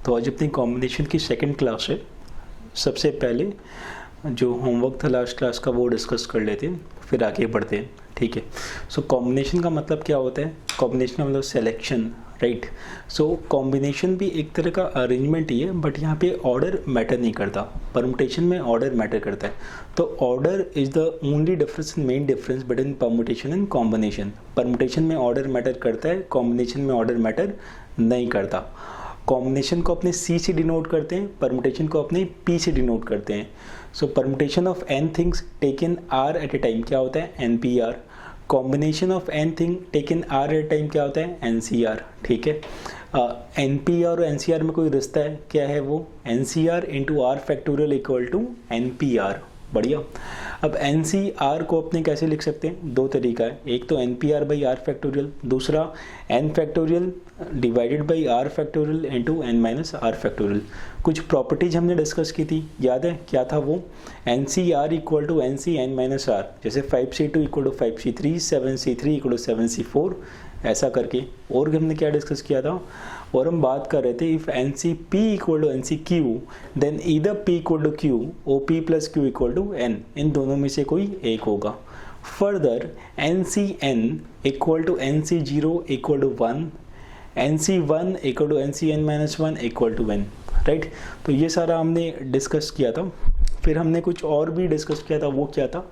तो आज अपनी कॉम्बिनेशन की सेकंड क्लास है। सबसे पहले जो होमवर्क था लास्ट क्लास का वो डिस्कस कर लेते हैं, फिर आगे बढ़ते हैं। ठीक है। सो कॉम्बिनेशन का मतलब क्या होता है? कॉम्बिनेशन का मतलब सिलेक्शन, राइट। सो कॉम्बिनेशन भी एक तरह का अरेंजमेंट ही है, बट यहाँ पे ऑर्डर मैटर नहीं करता। परमुटेशन में ऑर्डर मैटर करता है। तो order is the only difference, main difference between permutation and combination. Permutation में ऑर्डर मैटर करता है, कॉम्बिनेशन में ऑर्डर मैटर नहीं करता। कॉम्बिनेशन को अपने C से डिनोट करते हैं, परमुटेशन को अपने P से डिनोट करते हैं। So permutation of n things taken R at a time क्या होता है? NPR। Combination of n thing taken R at a time क्या होता है? NCR। ठीक है। NPR और NCR में कोई रिश्ता है? क्या है वो? NCR into R factorial equal to NPR। बढ़िया। अब NCR को अपने कैसे लिख सकते हैं? दो तरीका है। एक तो NPR बाई R फैक्टोरियल, दूसरा N factorial divided by R factorial into N minus R factorial. कुछ प्रॉपर्टीज हमने डिस्कस की थी, याद है क्या था वो? NCR equal to NC N minus R, जैसे 5C2 equal to 5C3, 7C3 equal to 7C4, ऐसा करके। और हमने क्या डिस्कस किया था? और हम बात कर रहे थे if NCP equal to NCQ then either P equal to Q OP plus Q equal to N, इन दोनों में से कोई एक होगा। Further NCN equal to NC0 equal to 1, NC1 equal to NCN minus 1 equal to N, right. तो ये सारा हमने डिस्कस किया था। फिर हमने कुछ और भी डिस्कस किया था। वो क्या था?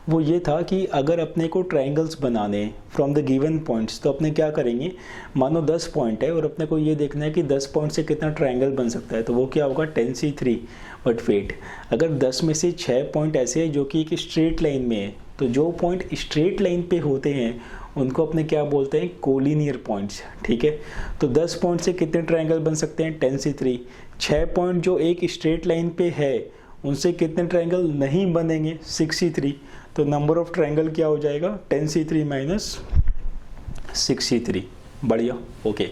वो ये था कि अगर अपने को ट्रायंगल्स बनाने फ्रॉम द गिवन पॉइंट्स, तो अपने क्या करेंगे? मानो 10 पॉइंट है और अपने को ये देखना है कि 10 पॉइंट से कितना ट्रायंगल बन सकता है। तो वो क्या होगा? 10C3। बट वेट, अगर 10 में से 6 पॉइंट ऐसे हैं जो कि एक स्ट्रेट लाइन में है, तो जो पॉइंट स्ट्रेट लाइन पे होते हैं उनको अपने क्या बोलते हैं? Collinear points. ठीक है। तो 10 पॉइंट से कितने ट्रायंगल बन सकते हैं? 10C3। 6 पॉइंट जो एक स्ट्रेट लाइन पे है उनसे कितने ट्रायंगल नहीं बनेंगे? 6C3। तो नंबर ऑफ ट्रायंगल क्या हो जाएगा? 10C3 minus 6C3। बढ़िया, ओके।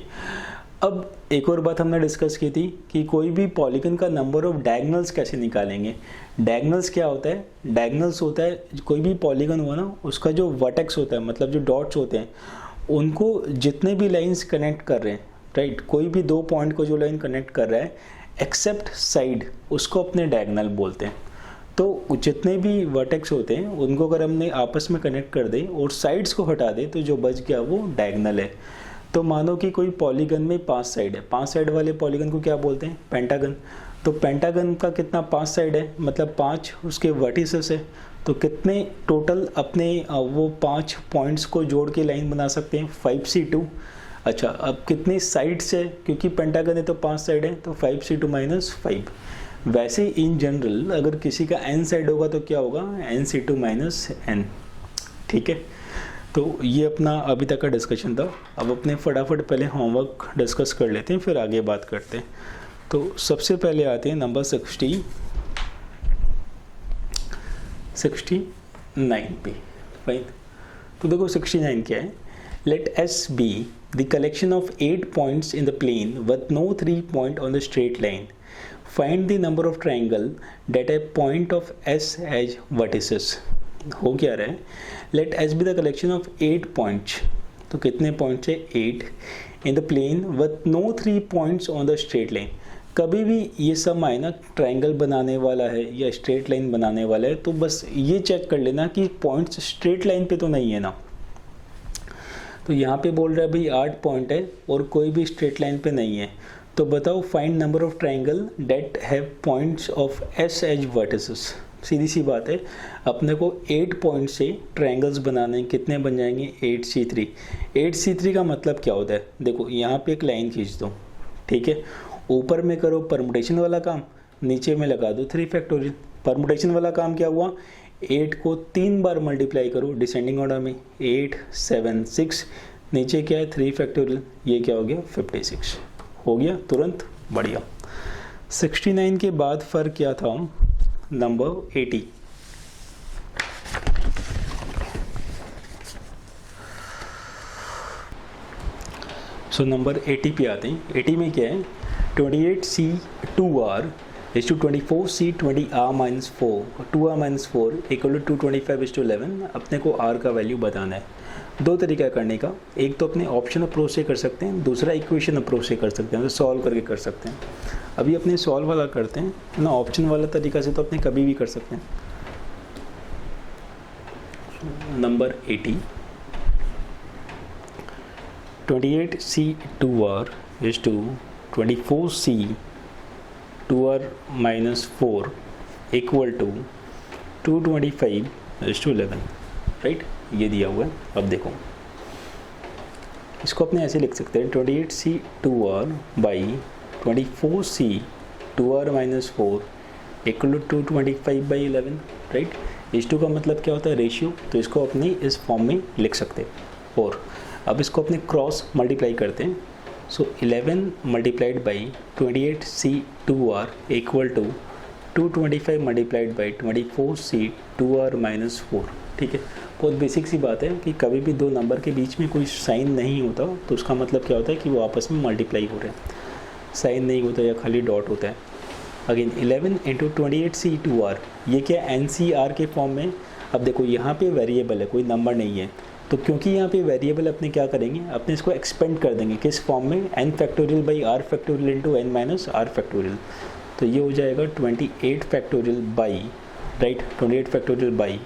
अब एक और बात हमने डिस्कस की थी कि कोई भी पॉलीगन का नंबर ऑफ डायगोनल्स कैसे निकालेंगे। डायगोनल्स क्या होता है? डायगोनल्स होता है कोई भी पॉलीगन हुआ ना, उसका जो वर्टेक्स होता है, मतलब जो डॉट्स होते हैं, उनको जितने भी लाइंस कनेक्ट कर रहे हैं, राइट, कोई भी दो पॉइंट को जो लाइन कनेक्ट कर रहा है एक्सेप्ट साइड, उसको अपने डायगोनल बोलते हैं। तो जितने भी वर्टेक्स होते हैं उनको अगर हमने आपस में कनेक्ट कर दे और साइड्स को हटा दे तो जो बच गया वो डायगोनल है। तो मानो कि कोई पॉलीगन में 5 साइड है, 5 साइड वाले पॉलीगन को क्या बोलते हैं? पेंटागन। तो पेंटागन का कितना? 5 साइड है, मतलब 5 उसके वर्टिसेस है। तो कितने टोटल अपने वो 5 पॉइंट्स को जोड़ के लाइन बना सकते हैं? 5C2। अच्छा, अब कितनी साइड्स है? क्योंकि पेंटागन है तो 5 साइड है, तो 5C2 माइनस 5। वैसे इन जनरल अगर किसी का n साइड होगा तो क्या होगा? NC2 minus n। ठीक है। तो ये अपना अभी तक का डिस्कशन था। अब अपने फटाफट पहले होमवर्क डिस्कस कर लेते हैं, फिर आगे बात करते हैं। तो सबसे पहले आते हैं नंबर 69 पे। फाइन। तो देखो 69 क्या है? Let S be the collection of 8 points in the plane with no 3 point on the straight line. Find the number of triangle that a point of S has vertices. हो क्या रहा है? Let S be the collection of 8 points. तो कितने points है? 8 in the plane with no 3 points on the straight line. कभी भी ये सम आए ना ट्रायंगल बनाने वाला है या स्ट्रेट लाइन बनाने वाला है, तो बस ये चेक कर लेना कि पॉइंट्स स्ट्रेट लाइन पे तो नहीं है ना। तो यहाँ पे बोल रहा है भाई 8 पॉइंट है और कोई भी स्ट्रेट लाइन पे नहीं है। तो बताओ find number of triangle that have points of S as vertices. सीधी सी बात है, अपने को 8 पॉइंट से ट्रायंगल्स बनाने हैं। कितने बन जाएंगे? 8C3। 8C3 का मतलब क्या होता है? देखो यहाँ पे एक लाइन खींच दो, ठीक है। ऊपर में करो परमुटेशन वाला काम, नीचे में लगा दो 3 फैक्टोरियल। परमुटेशन वाला काम क्या हुआ? 8 को 3 बार मल्टीप्लाई करो डिसेंडिंग ऑर्डर में, 8 7 6, नीचे क्या है? 3 फैक्टोरियल। ये क्या हो गया? 56 हो गया तुरंत। बढ़िया। 69 के बाद फर्क क्या था? नंबर 80। सो नंबर 80 पे आते हैं। 80 में क्या है? 28C2R is to 24C20R minus 4, 2R minus 4 equal to 225 is to 11। अपने को R का वैल्यू बताना है। दो तरीका करने का, एक तो अपने ऑप्शन अप्रोच से कर सकते हैं, दूसरा इक्वेशन अप्रोच से कर सकते हैं, तो सॉल्व करके कर सकते हैं। अभी अपने सॉल्व वाला करते हैं ना, ऑप्शन वाला तरीका से तो अपने कभी भी कर सकते हैं। Number 80, 28C2R is to 24C2R minus 4 equal to 225 is to 11, right, ये दिया हुआ है। अब देखो इसको अपने ऐसे लिख सकते हैं 28C2R by 24C2R minus 4 equal to 225/11, right. इस टू का मतलब क्या होता है, रेशियो, तो इसको अपनी इस फॉर्म में लिख सकते हैं। और अब इसको अपने क्रॉस मल्टीप्लाई करते हैं, so 11 multiplied by 28C2R equal to 225 multiplied by 24C2R minus 4, ठीक है। बहुत बेसिक सी बात है कि कभी भी दो नंबर के बीच में कोई साइन नहीं होता तो उसका मतलब क्या होता है कि वो आपस में मल्टीप्लाई हो रहे हैं। साइन नहीं होता या खाली डॉट होता है। अगेन 11 इंटू 28C2R, ये क्या NCR के फॉर्म में। अब देखो यहाँ पे वेरिएबल है, कोई नंबर नहीं है, तो क्योंकि यहाँ पे वेरिएबल अपने क्या करेंगे, अपने इसको एक्सपेंड कर देंगे किस फॉर्म में, n factorial by r factorial into n minus r factorial. तो ये हो जाएगा 28 factorial by, right, 28 factorial by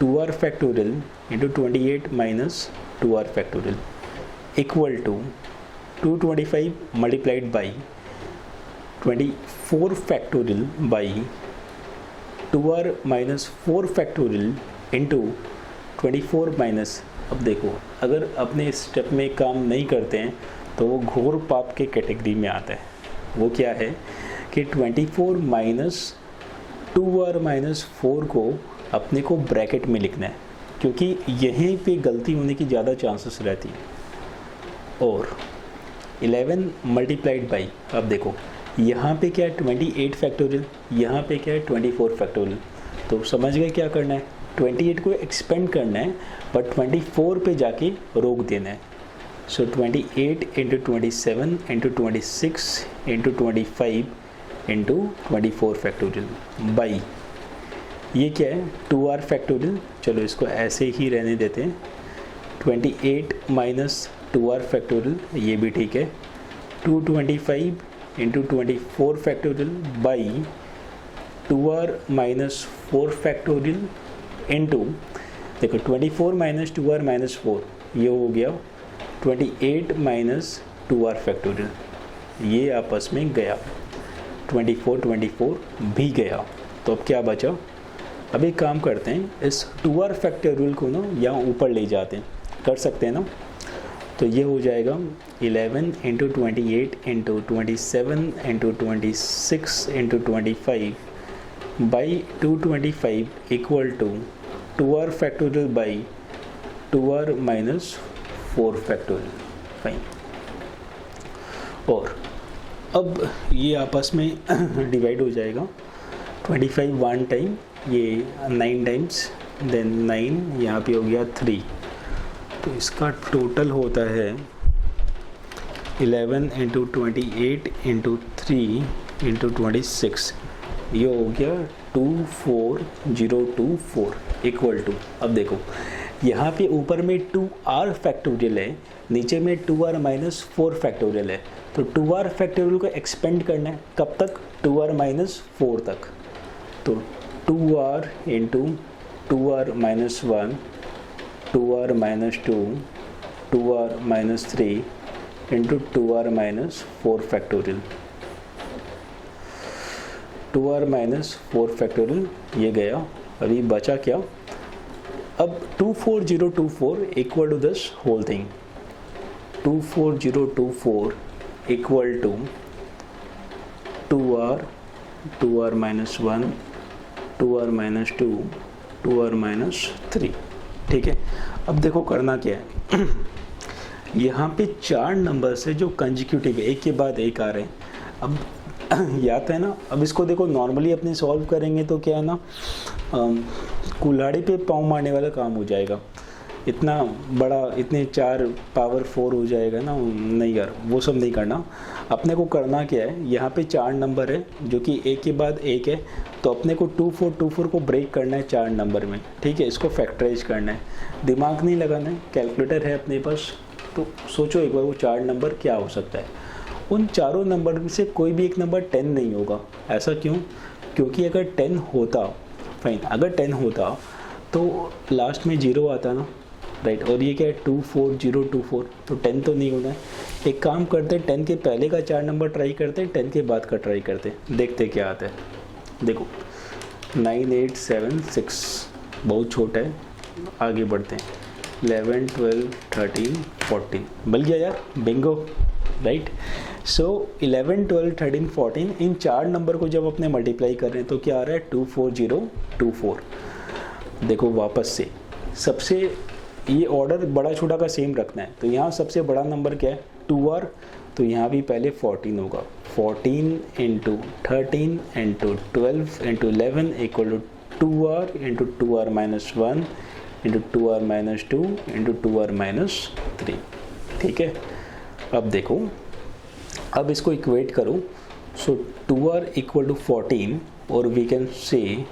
2r factorial into 28 minus 2r factorial equal to 225 multiplied by 24 factorial by 2r minus 4 factorial into 24 minus. अब देखो अगर अपने इस step में काम नहीं करते हैं तो वो घोर पाप के कैटेगरी में आता है। वो क्या है कि 24 माइनस 2r माइनस 4 को अपने को ब्रैकेट में लिखना है, क्योंकि यहीं पे गलती होने की ज़्यादा चांसेस रहती है। और 11 मल्टीप्लाइड बाई, अब देखो यहाँ पे क्या है 28 फैक्टोरियल, यहाँ पे क्या है 24 फैक्टोरियल। तो समझ गए क्या करना है, 28 को एक्सपेंड करना है बट 24 पे जाके रोक देना है। सो 28 into 27 into 26 into 25 into 24 factorial by, ये क्या है 2r फैक्टोरियल। चलो इसको ऐसे ही रहने देते हैं, 28 माइनस 2r फैक्टोरियल, ये भी ठीक है, 225 into 24 factorial by 2r minus 4 factorial into, देखो 24 माइनस 2r माइनस 4, ये हो गया 28 माइनस 2r फैक्टोरियल, ये आपस में गया, 24 भी गया। तो अब क्या बचा, अब एक काम करते हैं, इस 2r फैक्टोरियल को ना यहाँ ऊपर ले जाते हैं, कर सकते हैं ना। तो ये हो जाएगा 11 into 28 into 27 into 26 into 25 by 225 equal to 2r factorial by 2r minus 4 factorial, fine. और अब ये आपस में डिवाइड हो जाएगा, 25 वन टाइम, ये 9 टाइम्स, देन 9 यहाँ पे हो गया 3, तो इसका टोटल होता है 11 इंटू 28 इंटू 3 इंटू 26, ये हो गया 24024 इक्वल टू। अब देखो यहाँ पे ऊपर में 2r फैक्टोरियल है, नीचे में 2r माइनस 4 फैक्टोरियल है, तो 2r फैक्टोरियल को एक्सपेंड करना है, कब तक, 2r माइनस 4 तक। तो 2r into 2r minus 1, 2r minus 2, 2r minus 3 into 2r minus 4 factorial, 2r minus 4 factorial, ये गया। अभी बचा क्या, अब 24024 equal to this whole thing, 24024 equal to 2r minus 1, 2r minus 2, 2r minus 3, ठीक है। अब देखो करना क्या है, यहाँ पे 4 नंबर्स है जो कंजिक्यूटिव है, एक के बाद एक आ रहे हैं। अब याद है ना, अब इसको देखो नॉर्मली अपने सॉल्व करेंगे तो क्या है ना, कुल्हाड़ी पे पाँव मारने वाला काम हो जाएगा। इतना बड़ा, इतने 4 पावर 4 हो जाएगा ना, नहीं यार वो सब नहीं करना। अपने को करना क्या है, यहाँ पे 4 नंबर है जो कि एक के बाद एक है, तो अपने को 2424 को ब्रेक करना है 4 नंबर में, ठीक है। इसको फैक्टराइज करना है, दिमाग नहीं लगाना है, कैलकुलेटर है अपने पास। तो सोचो एक बार वो 4 नंबर क्या हो सकता है। उन चारों नंबर में से कोई भी एक नंबर 10 नहीं होगा। ऐसा क्यों? क्योंकि अगर 10 होता, फाइन, अगर 10 होता तो लास्ट में 0 आता ना, राइट। और ये क्या है, 24024, तो 10 तो नहीं होना है। एक काम करते, 10 के पहले का 4 नंबर ट्राई करते, 10 के बाद का ट्राई करते, देखते क्या आता है। देखो 9876 बहुत छोटा है, आगे बढ़ते हैं। 11 12 13 14 मिल गया यार, बिंगो, राइट। सो 11 12 13 14 इन 4 नंबर को जब अपने मल्टीप्लाई कर रहे हैं तो क्या आ रहा है, 24024। देखो वापस से सबसे ये ऑर्डर बड़ा छोटा का सेम रखना है। तो यहाँ सबसे बड़ा नंबर क्या है, 2r, तो यहाँ भी पहले 14 होगा। 14 into 13 into 12 into 11 equal to 2r into 2r minus 1 into 2r minus 2 into 2r minus 3, ठीक है। अब देखो, अब इसको इक्वेट करो। सो 2r इक्वल टू 14 और we can say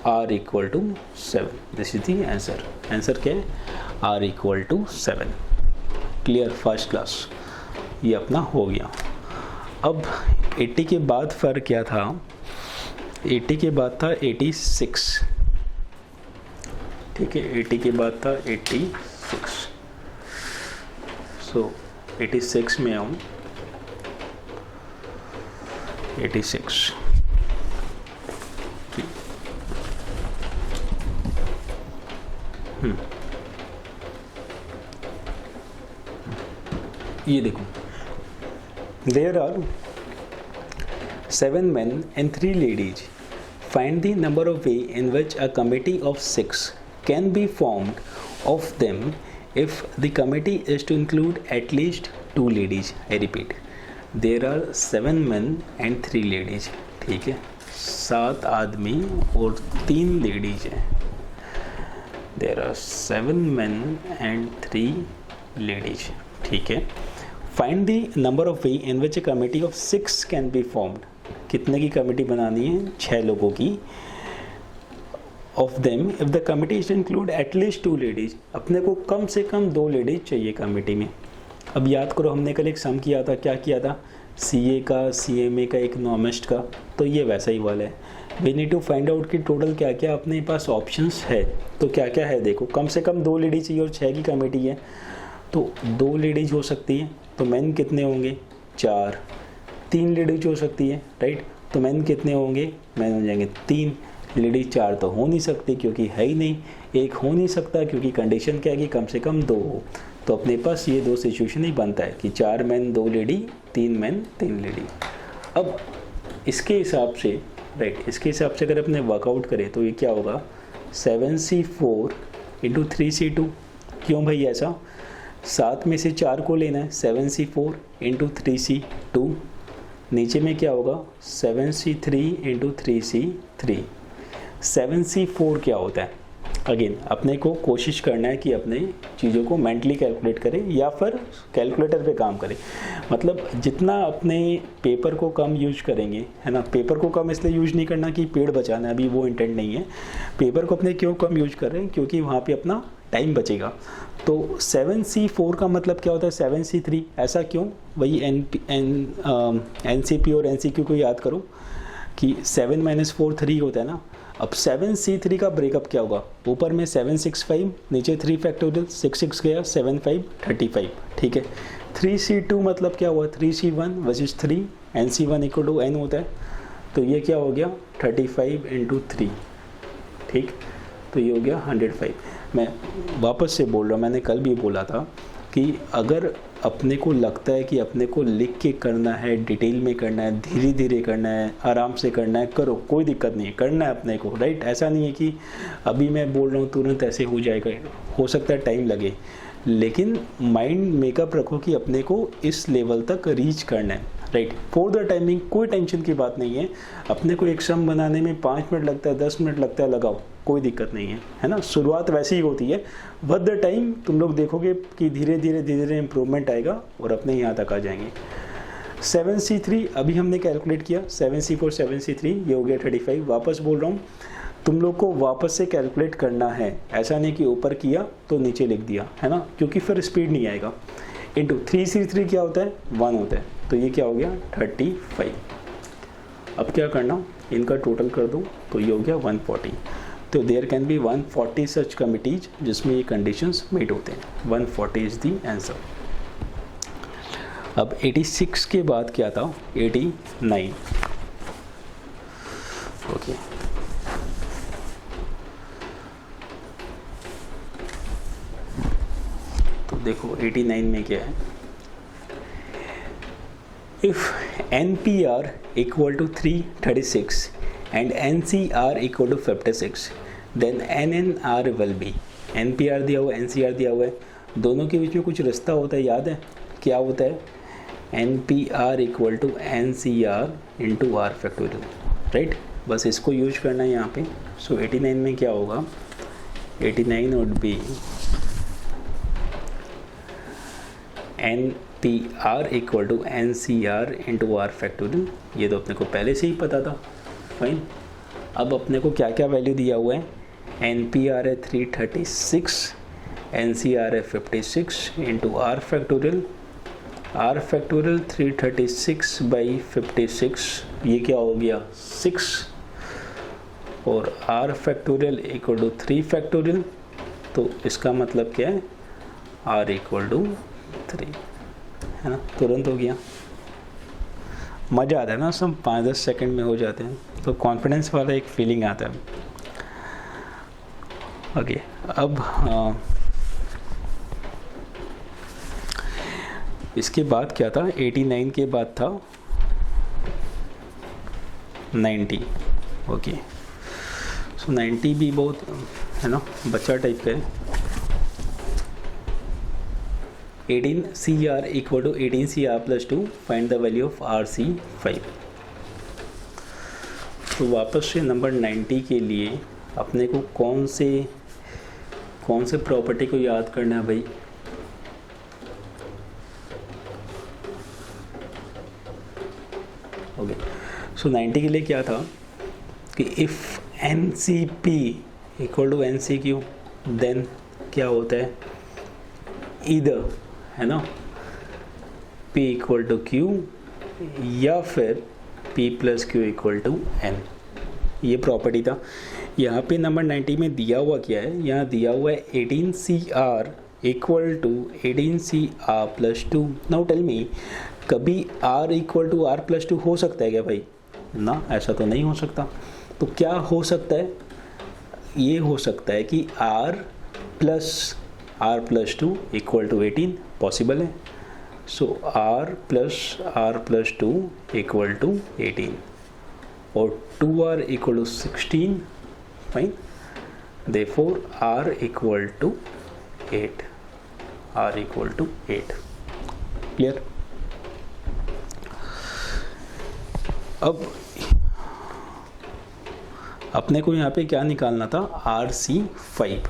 r equal to 7। This is the answer. Answer क्या है, r equal to 7। Clear, first class, ये अपना हो गया। अब 80 के बाद फ़र्क क्या था, 80 के बाद था 86, ठीक है। 80 के बाद था 86। सो 86 में आऊँ, 86 ये देखो, there are 7 men and 3 ladies. Find the number of ways in which a committee of 6 can be formed of them if the committee is to include at least 2 ladies. I repeat, there are 7 men and 3 ladies, ठीक है। 7 आदमी और 3 ladies हैं। There are 7 men and 3 ladies, ठीक है। Find the number of ways in which a committee of 6 can be formed. कितने की committee बनानी है, 6 लोगों की। Of them, if the committee is to include at least 2 ladies, अपने को कम से कम 2 लेडीज चाहिए कमेटी में। अब याद करो, हमने कल एक सम किया था, क्या किया था, CA का, CMA का, इकोनॉमिस्ट का। तो ये वैसा ही वाला है। We need to find out कि टोटल क्या क्या अपने पास ऑप्शंस है। तो क्या क्या है देखो, कम से कम 2 लेडीज चाहिए और 6 की कमेटी है, तो 2 लेडीज हो सकती है। तो मैन कितने होंगे, 4। 3 लेडीज हो सकती है, राइट। तो मैन कितने होंगे, मैन हो जाएंगे 3। लेडीज 4 तो हो नहीं सकती क्योंकि है ही नहीं। 1 हो नहीं सकता क्योंकि कंडीशन क्या है कि कम से कम 2 हो। तो अपने पास ये 2 सिचुएशन ही बनता है कि 4 मैन 2 लेडी, 3 मैन 3 लेडी। अब इसके हिसाब से, राइट, इसके हिसाब से अगर अपने वर्कआउट करें तो ये क्या होगा, 7C4 इंटू 3C2। क्यों भाई ऐसा, 7 में से 4 को लेना है, 7C4 इंटू 3C2। नीचे में क्या होगा, 7C3 इंटू 3C3। 7C4 क्या होता है, अगेन अपने को कोशिश करना है कि अपने चीज़ों को मेंटली कैलकुलेट करें या फिर कैलकुलेटर पे काम करें। मतलब जितना अपने पेपर को कम यूज करेंगे, है ना। पेपर को कम इसलिए यूज नहीं करना कि पेड़ बचाना है, अभी वो इंटेंट नहीं है। पेपर को अपने क्यों कम यूज कर रहे हैं, क्योंकि वहाँ पे अपना टाइम बचेगा। तो 7C4 का मतलब क्या होता है, 7C3। ऐसा क्यों, वही NCP और NCQ को याद करो कि 7 - 4 3 होता है ना। अब 7C3 का ब्रेकअप क्या होगा, ऊपर में 7 6 5, नीचे 3 फैक्टोरियल, 6 6 गया, 7 5 35, ठीक है। 3C2 मतलब क्या हुआ, 3C1 versus 3, NC1 equal to N होता है। तो ये क्या हो गया, 35 इंटू 3, ठीक। तो ये हो गया 105। मैं वापस से बोल रहा हूँ, मैंने कल भी बोला था कि अगर अपने को लगता है कि अपने को लिख के करना है, डिटेल में करना है, धीरे धीरे करना है, आराम से करना है, करो, कोई दिक्कत नहीं है, करना है अपने को, राइट। ऐसा नहीं है कि अभी मैं बोल रहा हूँ तुरंत ऐसे हो जाएगा, हो सकता है टाइम लगे, लेकिन माइंड मेकअप रखो कि अपने को इस लेवल तक रीच करना है, राइट। फॉर द टाइमिंग कोई टेंशन की बात नहीं है। अपने को एक सम बनाने में 5 मिनट लगता है, 10 मिनट लगता है, लगाओ, कोई दिक्कत नहीं है ना। शुरुआत वैसी ही होती है, विद द टाइम तुम लोग देखोगे कि धीरे धीरे इम्प्रूवमेंट आएगा और अपने यहाँ तक आ जाएंगे। 7C3 अभी हमने कैलकुलेट किया, 7C4 7C3 ये हो गया 35। वापस बोल रहा हूँ, तुम लोग को वापस से कैलकुलेट करना है, ऐसा नहीं कि ऊपर किया तो नीचे लिख दिया, है ना, क्योंकि फिर स्पीड नहीं आएगा। इंटू 3C3 क्या होता है, 1 होता है, तो ये क्या हो गया 35। अब क्या करना, इनका टोटल कर दूँ तो ये हो गया 140। तो there can be 140 such committees जिसमें ये कंडीशंस मीट होते हैं। 140 इज द आंसर। अब 86 के बाद क्या था, 89। ओके, तो देखो 89 में क्या है, if NPR equal to 336 and NCR equal to 56 then NNR will be. NPR दिया हुआ है, NCR दिया हुआ है, दोनों के बीच में कुछ रास्ता होता है, याद है क्या होता है, NPR equal to NCR into R factorial, right. बस इसको यूज करना है यहाँ पे। सो 89 में क्या होगा, 89 would be NPR equal to NCR into R factorial. ये तो अपने को पहले से ही पता था, फाइन। अब अपने को क्या क्या वैल्यू दिया हुआ है, NPR है 336, NCR है 56 into R factorial. R factorial 336 by 56, ये क्या हो गया 6, और R factorial equal to 3 factorial, तो इसका मतलब क्या है, R इक्वल टू 3, है ना, तुरंत हो गया। मज़ा आता है ना, सब 5-10 सेकंड में हो जाते हैं, तो कॉन्फिडेंस वाला एक फीलिंग आता है। ओके, अब इसके बाद क्या था, 89 के बाद था 90। ओके, सो 90 भी बहुत, है ना, बच्चा टाइप का है। 18CR equal to 18CR plus 2, find the value of RC5। तो वापस से नंबर 90 के लिए अपने को कौन से प्रॉपर्टी को याद करना है भाई, ओके। सो 90 के लिए क्या था कि if NCP equal to NCQ then क्या होता है, इधर, है ना, P इक्वल टू Q या फिर P plus Q equal to N। ये प्रॉपर्टी था। यहाँ पे नंबर 90 में दिया हुआ क्या है, यहाँ दिया हुआ है 18CR equal to 18CR plus 2। Now tell me, कभी R equal to R plus 2 हो सकता है क्या भाई, ना, ऐसा तो नहीं हो सकता। तो क्या हो सकता है, ये हो सकता है कि R plus 2 equal to 18, possible है। So R plus 2 equal to 18 और 2R equal to 16, fine. Therefore R equal to 8, R equal to 8, clear. अब अपने को यहाँ पे क्या निकालना था, RC5।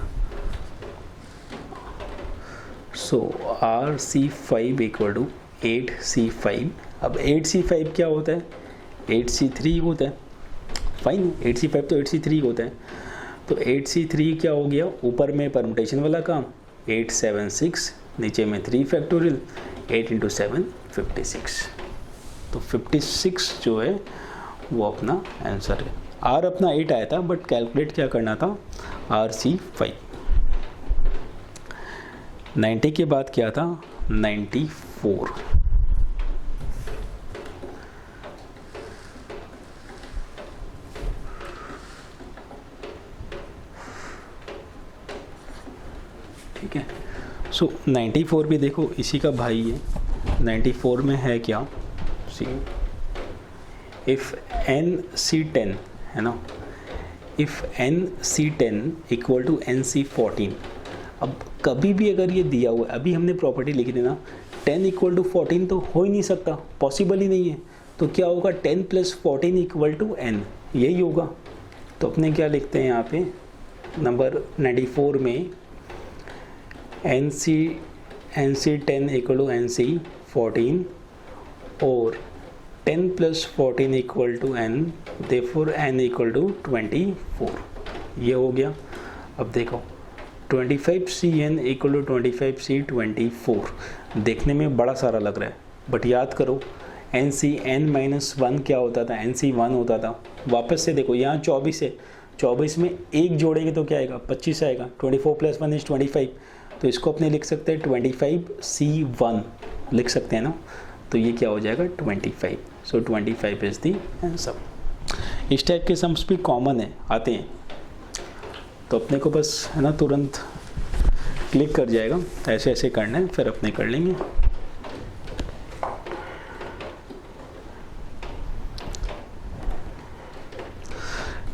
So RC5 equal to 8C5। अब 8C5 क्या होता है, 8C3 होता है, फाइन। 8C5 तो 8C3 होता है, तो 8C3 क्या हो गया, ऊपर में परमुटेशन वाला काम, 876, नीचे में 3 फैक्टोरियल, 8 इंटू 7 56। तो 56 जो है वो अपना आंसर है। R अपना 8 आया था, बट कैलकुलेट क्या करना था, RC5। 90 के बाद क्या था, 94। ठीक है। सो 94 भी देखो इसी का भाई है। 94 में है क्या, सी इफ़ NC10, है ना, if NC10 equal to NC14। अब कभी भी अगर ये दिया हुआ है, अभी हमने प्रॉपर्टी लिखी थी ना, 10 इक्वल टू 14 तो हो ही नहीं सकता, पॉसिबल ही नहीं है। तो क्या होगा, 10 प्लस 14 इक्वल टू N, यही होगा। तो अपने क्या लिखते हैं यहाँ पे, नंबर 94 में NC10 इक्वल टू NC14 और 10 + 14 equal to N, therefore N equal to 24। ये हो गया। अब देखो 25CN इक्वल टू 25C 24 देखने में बड़ा सारा लग रहा है, बट याद करो NCN-1 क्या होता था, NC1 होता था। वापस से देखो यहाँ 24 है, 24 में एक जोड़ेंगे तो क्या आएगा, 25 आएगा। 24 + 1 = 25, तो इसको अपने लिख सकते हैं 25C1 लिख सकते हैं ना, तो ये क्या हो जाएगा 25। सो 25 इज द आंसर। इस टाइप के सम्स भी कॉमन है, आते हैं, तो अपने को बस है ना तुरंत क्लिक कर जाएगा। ऐसे ऐसे करना है, फिर अपने कर लेंगे।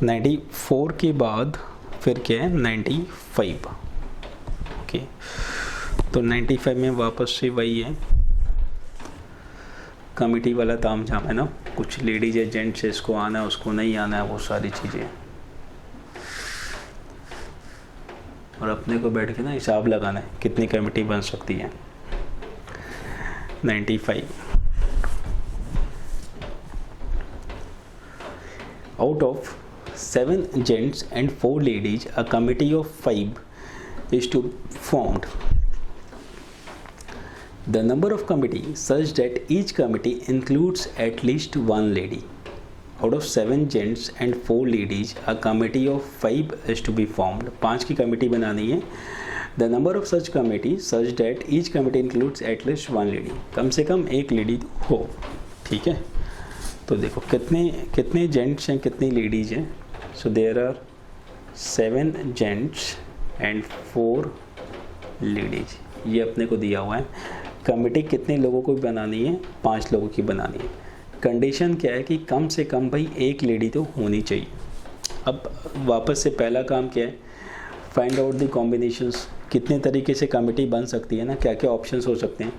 नाइन्टी 94 के बाद फिर क्या है 95। ओके, तो 95 में वापस से वही है, कमिटी वाला तामझाम है ना, कुछ लेडीज है जेंट्स है, इसको आना है उसको नहीं आना है, वो सारी चीज़ें। और अपने को बैठ के ना हिसाब लगाना है कितनी कमेटी बन सकती है। 95 out of 7 gents and 4 ladies, a committee of 5 is to formed. The number of committee such that each committee includes at least 1 lady. Out of 7 gents and 4 ladies, a committee of 5 is to be formed. 5 की committee बनानी है। The number of such committee such that each committee includes at least 1 lady. कम से कम एक lady हो, ठीक है। तो देखो कितने जेंट्स हैं, कितनी लेडीज हैं। So there are 7 gents and 4 ladies, ये अपने को दिया हुआ है। कमेटी कितने लोगों को बनानी है, 5 लोगों की बनानी है। कंडीशन क्या है कि कम से कम भाई एक लेडी तो होनी चाहिए। अब वापस से पहला काम क्या है, फाइंड आउट द कॉम्बिनेशंस, कितने तरीके से कमेटी बन सकती है ना, क्या क्या ऑप्शंस हो सकते हैं।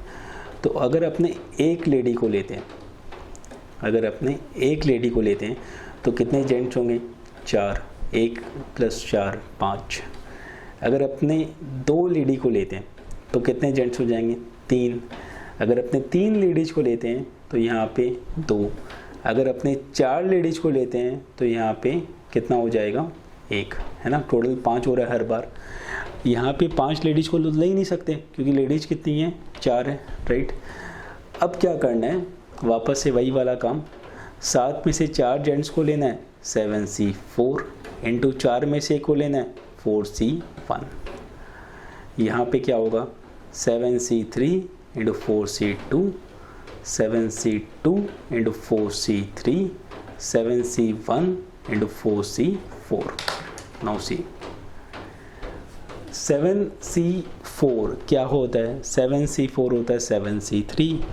तो अगर अपने एक लेडी को लेते हैं, तो कितने जेंट्स होंगे, 4, 1 + 4 5। अगर अपने 2 लेडी को लेते हैं तो कितने जेंट्स हो जाएंगे, 3। अगर अपने 3 लेडीज़ को लेते हैं तो यहाँ पे 2। अगर अपने 4 लेडीज़ को लेते हैं तो यहाँ पे कितना हो जाएगा, 1, है ना। टोटल 5 हो रहा है हर बार। यहाँ पे 5 लेडीज़ को ले ही नहीं सकते क्योंकि लेडीज़ कितनी हैं, 4 है, राइट। अब क्या करना है, वापस से वही वाला काम, 7 में से 4 जेंट्स को लेना है, 7C4 इंटू 4 में से 1 को लेना है, 4C1। यहाँ पे क्या होगा, 7C3 into 4C2, 7C2 into 4C3, 7C1 into 4C4। Now see 7C4 क्या होता है, 7C4 होता है 7C3।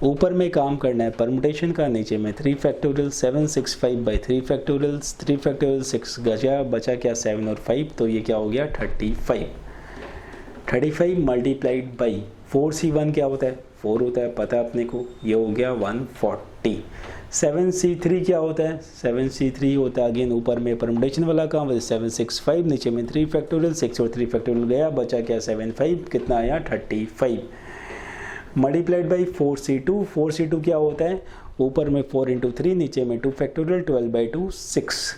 ऊपर में काम करना है परमुटेशन का, नीचे में 3 फैक्टोरियल 765/3 फैक्टोरियल 3 फैक्टोरियल 6 बचा क्या 7 और 5, तो ये क्या हो गया 35 मल्टीप्लाइड बाई 4C1 क्या होता है, 4 होता है, पता है अपने को, ये हो गया 140। 7C3 क्या होता है, 7C3 होता है अगेन ऊपर में परमुटेशन वाला काम, 765, नीचे में 3 फैक्टोरियल 6 और 3 फैक्टोरियल गया, बचा क्या 75, कितना आया 35 मल्टीप्लाइड बाई 4C2 क्या होता है, ऊपर में 4 इंटू 3, नीचे में 2 फैक्टोरियल 12/2 6,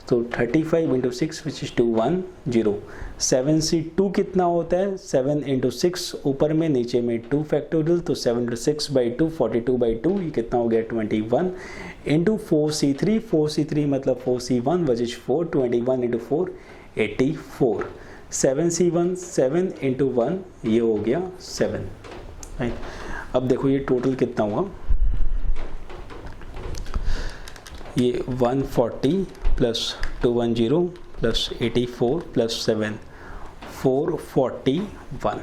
तो 35 इंटू 6 विच इज 210। 7C2 कितना होता है, 7 इंटू 6 ऊपर में, नीचे में 2 फैक्टोरियल, तो 7 इंटू 6/2 42/2, ये कितना हो गया 21 इंटू 4C3 मतलब 4C1 which is 4, 21 into 4 84। 7C1 7 into 1 ये हो गया 7, राइट। अब देखो ये टोटल कितना हुआ, ये 140 प्लस 210 प्लस 84 प्लस 7 441,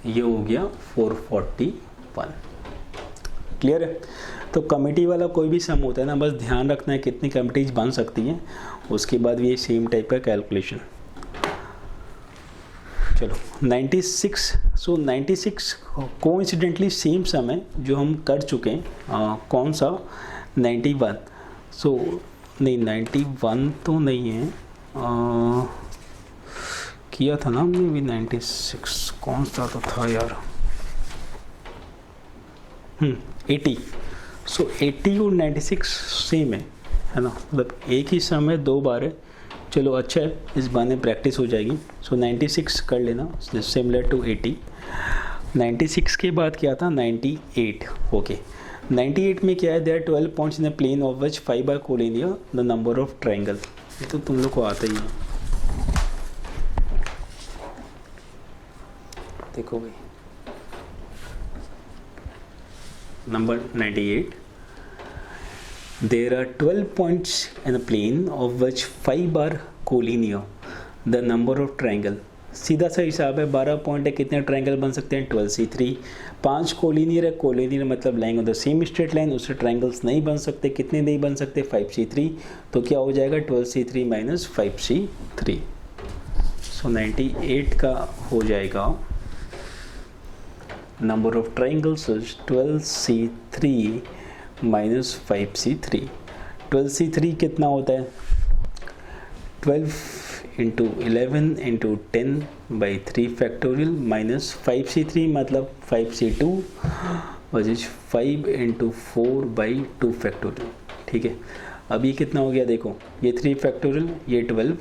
ये हो गया 441। क्लियर है। तो कमेटी वाला कोई भी सम होता है ना, बस ध्यान रखना है कितनी कमिटीज बन सकती हैं, उसके बाद ये सेम टाइप का कैलकुलेशन। चलो 96, सो 96 कोइंसिडेंटली सेम सम है जो हम कर चुके हैं, कौन सा 91। सो नहीं 91 तो नहीं है, किया था ना हमने भी 96, कौन सा तो था यार, 80। सो 80 और 96 सेम है ना, मतलब एक ही समय दो बार है। चलो अच्छा है, इस बहाने प्रैक्टिस हो जाएगी। सो 96 कर लेना, सिमिलर टू 80। 96 के बाद क्या था, 98। ओके, 98 में क्या है, there 12 points in a plane of which 5 are collinear the number of triangle. ये तो तुम लोग को आता ही है। देखो भाई, number 98, there are 12 points in a plane of which 5 are collinear the number of triangle। सीधा सा हिसाब है, 12 पॉइंट है, कितने ट्रायंगल बन सकते हैं, 12C3। 5 कोलिनियर है, कोलिनियर मतलब line of the same straight line, उससे ट्रायंगल्स नहीं बन सकते, कितने नहीं बन सकते, 5C3। तो क्या हो जाएगा, 12C3 माइनस 5C3। सो 98 का हो जाएगा, number of triangles is 12C3 minus 5C3। 12C3 कितना होता है, 12 into 11 into 10 by 3 factorial minus 5C3 मतलब 5C2 which is 5 into 4 by 2 factorial. ठीक है, अब ये कितना हो गया, देखो ये 3 फैक्टोरियल, ये 12,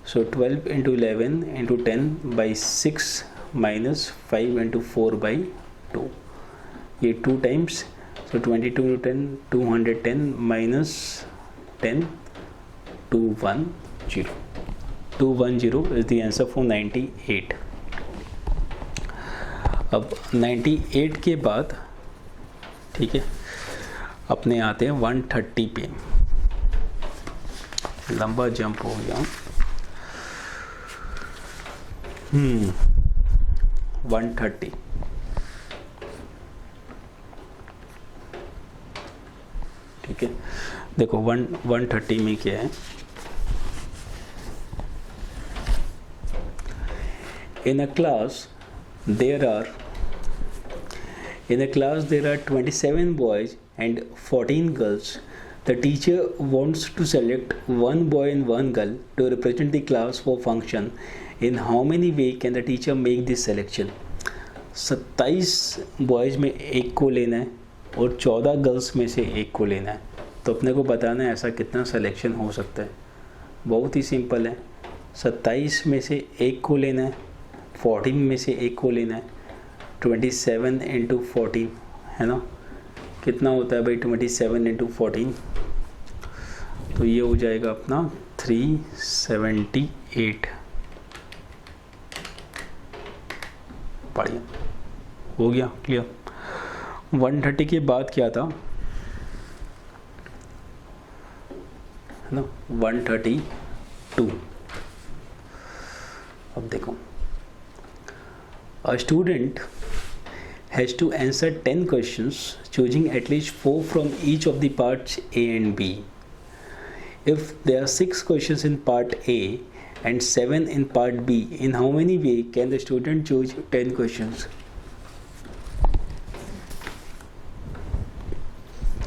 सो 12 into 11 into 10 by 6 minus 5 into 4 by 2, ये 2 times, so 22 into 10 210 minus 10 210 210 is the answer for 98। अब 98 के बाद ठीक है अपने आते हैं 130 पे, लंबा जंप हो गया। 130 ठीक है, देखो 130 में क्या है, in a class there are 27 boys and 14 girls। The teacher wants to select one boy and one girl to represent the class for function। In how many way can the teacher make this selection। 27 boys में एक को लेना है और 14 girls में से एक को लेना है, तो अपने को बताना है ऐसा कितना सिलेक्शन हो सकता है। बहुत ही सिंपल है, 27 में से एक को लेना है, 14 में से एक को लेना है, 27 इंटू 14 है ना, कितना होता है भाई 27 इंटू 14, तो ये हो जाएगा अपना 378। बढ़िया, हो गया क्लियर। 130 के बाद क्या था, है ना 132। अब देखो, a student has to answer 10 questions choosing at least 4 from each of the parts A and B। If there are 6 questions in part A and 7 in part B, in how many way can the student choose 10 questions।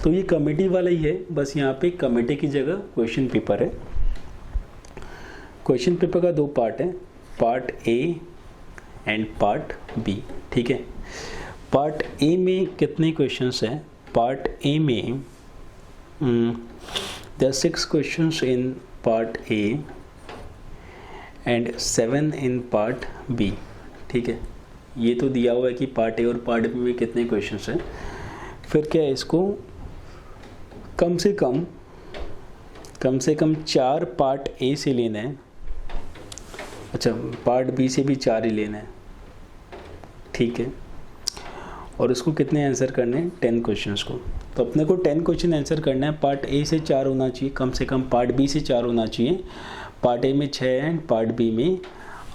तो ये committee वाला ही है, बस यहाँ पे committee की जगह question paper है। क्वेश्चन पेपर का 2 पार्ट है, part A and part B. ठीक है, पार्ट ए में कितने क्वेश्चंस हैं, पार्ट ए में there are 6 questions in part A and 7 in part B. ठीक है, ये तो दिया हुआ है कि पार्ट ए और पार्ट बी में कितने क्वेश्चंस हैं। फिर क्या है, इसको कम से कम 4 पार्ट ए से लेना है, अच्छा पार्ट बी से भी 4 ही लेना है। ठीक है, और इसको कितने आंसर करने हैं, 10 क्वेश्चंस को। तो अपने को 10 क्वेश्चन आंसर करना है, पार्ट ए से 4 होना चाहिए, कम से कम पार्ट बी से 4 होना चाहिए, पार्ट ए में 6 है एंड पार्ट बी में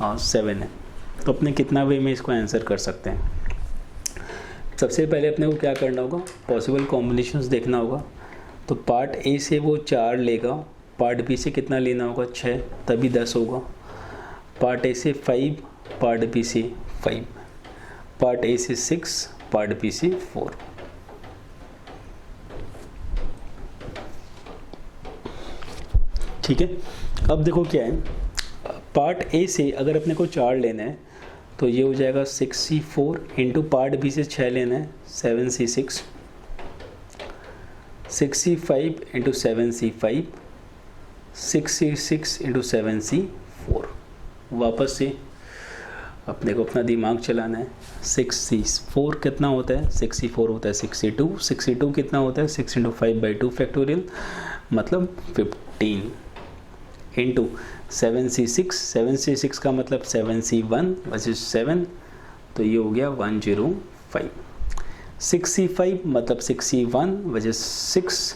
7 है। तो अपने कितना वे में इसको आंसर कर सकते हैं। सबसे पहले अपने को क्या करना होगा, पॉसिबल कॉम्बिनेशंस देखना होगा। तो पार्ट ए से वो 4 लेगा, पार्ट बी से कितना लेना होगा, 6, तभी 10 होगा। पार्ट ए से 5, पार्ट बी से 5, पार्ट ए से 6, पार्ट बी से 4। ठीक है। अब देखो क्या है, पार्ट ए से अगर अपने को 4 लेना है तो ये हो जाएगा 6C4 इंटू पार्ट बी से 6 लेना है 7C6, 6C5 into 7C5, 6C6 into 7C4। वापस से अपने को अपना दिमाग चलाना है। 6C4 कितना होता है, 6C4 होता है 6C2, 6C2 कितना होता है 6 इंटू 5/2 फैक्टोरियल मतलब 15 इंटू 7C6, 7C6 का मतलब 7C1 वर्सेस 7, तो ये हो गया 105। 6C5 मतलब 6C1 versus 6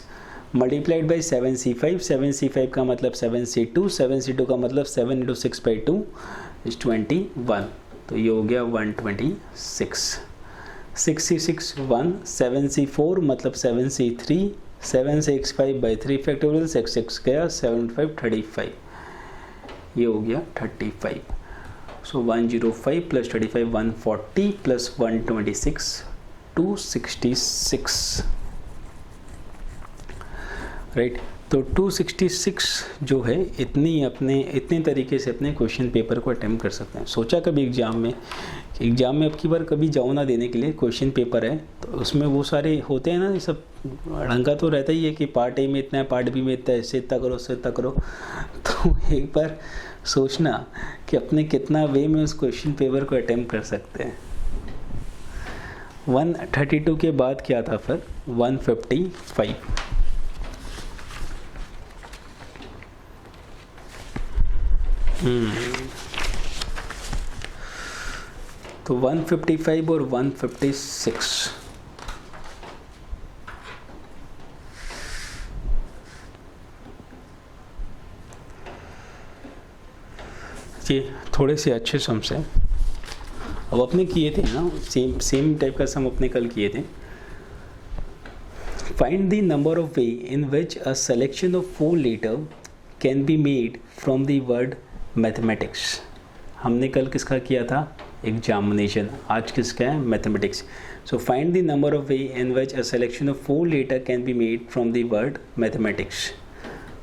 multiplied by 7C5, 7C5 का मतलब 7C2, 7C2 का मतलब 7 इंटू 6/2 इज 21, तो ये हो गया 126। 6C6 1, 7C4 मतलब 7C3, 765/3 फैक्टोरियल 6 गया 7 35, ये हो गया 35। सो 105 प्लस 35 140 प्लस 126 266, राइट। तो 266 जो है इतने तरीके से अपने क्वेश्चन पेपर को अटेम्प्ट कर सकते हैं। सोचा कभी एग्ज़ाम में अब की बार कभी जाओ ना देने के लिए, क्वेश्चन पेपर है तो उसमें वो सारे होते हैं ना, ये सब ढंगा तो रहता ही है कि पार्ट ए में इतना है, पार्ट बी में इतना है, इससे इतना करो उससे इतना करो। तो एक बार सोचना कि अपने कितना वे में उस क्वेश्चन पेपर को अटेम्प्ट कर सकते हैं। 132 के बाद क्या था फिर 155, तो 155 और 156, ये थोड़े से अच्छे सम से अब अपने किए थे ना, सेम टाइप का सम अपने कल किए थे। Find the number of way in which a selection of 4 letter can be made from the word mathematics. हमने कल किसका किया था, एग्जामिनेशन, आज किसका है, mathematics. So find the number of way in which a selection of 4 letter can be made from the word mathematics.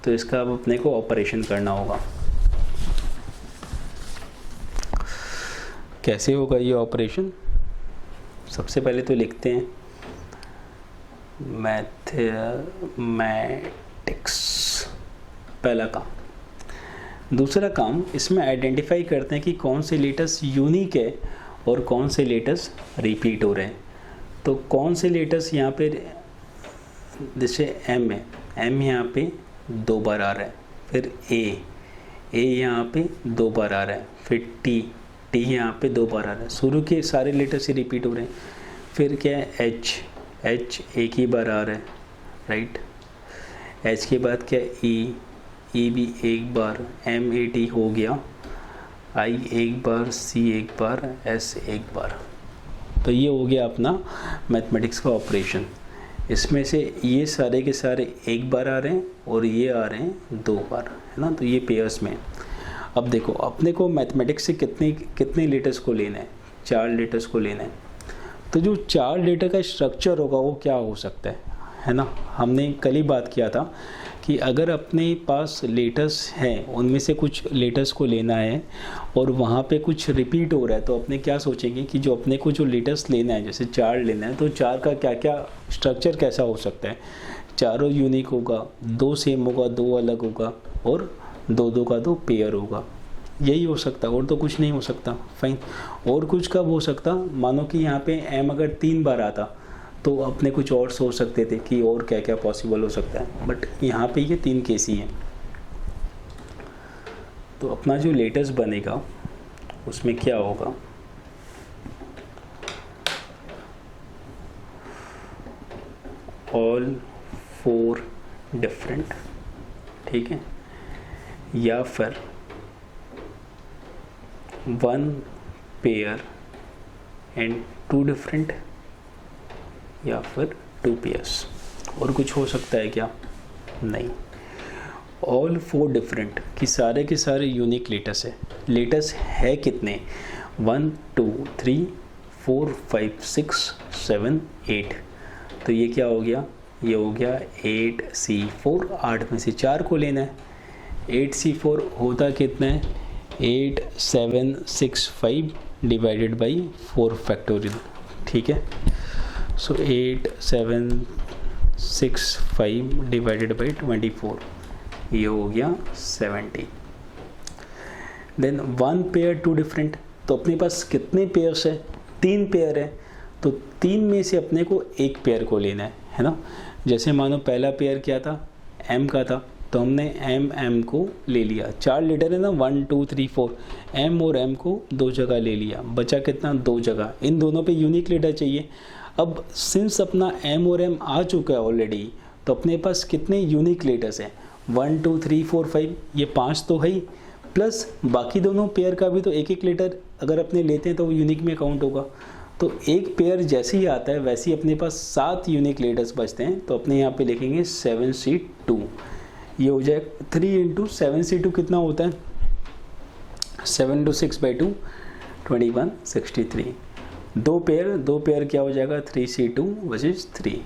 तो इसका अब अपने को ऑपरेशन करना होगा। कैसे होगा ये ऑपरेशन, सबसे पहले तो लिखते हैं मैथमेटिक्स, पहला काम। दूसरा काम, इसमें आइडेंटिफाई करते हैं कि कौन से लेटर्स यूनिक है और कौन से लेटर्स रिपीट हो रहे हैं। तो कौन से लेटर्स यहाँ पे, जैसे एम है, एम यहाँ पे 2 बार आ रहा है, फिर ए यहाँ पे 2 बार आ रहा है, फिर टी यहाँ पे 2 बार आ रहा है, शुरू के सारे लेटर्स ही रिपीट हो रहे हैं। फिर क्या है एच एक ही बार आ रहा है, राइट। एच के बाद क्या है ई भी एक बार, MAT हो गया, आई एक बार, सी एक बार, एस एक बार। तो ये हो गया अपना मैथमेटिक्स का ऑपरेशन। इसमें से ये सारे के सारे एक बार आ रहे हैं और ये आ रहे हैं 2 बार, है ना, तो ये पेयर्स में। अब देखो अपने को मैथमेटिक्स से कितने लेटर्स को लेना है, 4 लेटर्स को लेना है। तो जो 4 लेटर का स्ट्रक्चर होगा वो क्या हो सकता है ना। हमने कल ही बात किया था कि अगर अपने पास लेटर्स हैं, उनमें से कुछ लेटर्स को लेना है और वहाँ पे कुछ रिपीट हो रहा है, तो अपने क्या सोचेंगे कि जो अपने को जो लेटर्स लेना है, जैसे 4 लेना है, तो 4 का क्या क्या स्ट्रक्चर कैसा हो सकता है। चारों यूनिक होगा, 2 सेम होगा, 2 अलग होगा, और 2 का 2 पेयर होगा। यही हो सकता, और तो कुछ नहीं हो सकता। फाइन, और कुछ कब हो सकता, मानो कि यहाँ पे एम अगर 3 बार आता तो अपने कुछ और सोच सकते थे कि और क्या क्या पॉसिबल हो सकता है, बट यहाँ पे ये 3 केस ही हैं। तो अपना जो लेटर्स बनेगा उसमें क्या होगा, ऑल 4 डिफरेंट, ठीक है, या फिर 1 पेयर एंड 2 डिफरेंट, या फिर 2 पेयर्स। और कुछ हो सकता है क्या, नहीं। ऑल 4 डिफरेंट कि सारे के सारे यूनिक लेटर्स है। लेटर्स है कितने, 1 2 3 4 5 6 7 8। तो ये क्या हो गया, ये हो गया 8C4, 8 में से 4 को लेना है, 8C4 होता कितना है 8765 डिवाइडेड बाई 4 फैक्टोरियल, ठीक है। सो 8765 डिवाइडेड बाई 24, ये हो गया 70। देन 1 पेयर 2 डिफरेंट, तो अपने पास कितने पेयर्स है, 3 पेयर है, तो 3 में से अपने को एक पेयर को लेना है ना। जैसे मानो पहला पेयर क्या था, m का था, तो हमने m को ले लिया। 4 लेटर है ना, 1 2 3 4, m और m को 2 जगह ले लिया, बचा कितना 2 जगह। इन दोनों पे यूनिक लेटर चाहिए। अब सिंस अपना m और m आ चुका है ऑलरेडी, तो अपने पास कितने यूनिक लेटर्स हैं 1 2 3 4 5, ये 5 तो है ही, प्लस बाकी दोनों पेयर का भी तो एक एक लेटर अगर अपने लेते हैं तो वो यूनिक में काउंट होगा। तो एक पेयर जैसे ही आता है वैसे ही अपने पास 7 यूनिक लेटर्स बचते हैं। तो अपने यहाँ पे लिखेंगे 7C2, ये हो जाए 3 इंटू 7C2 कितना होता है 7 to 6 by 2 21 63। दो पेयर क्या हो जाएगा 3C2 वर्सेस 3,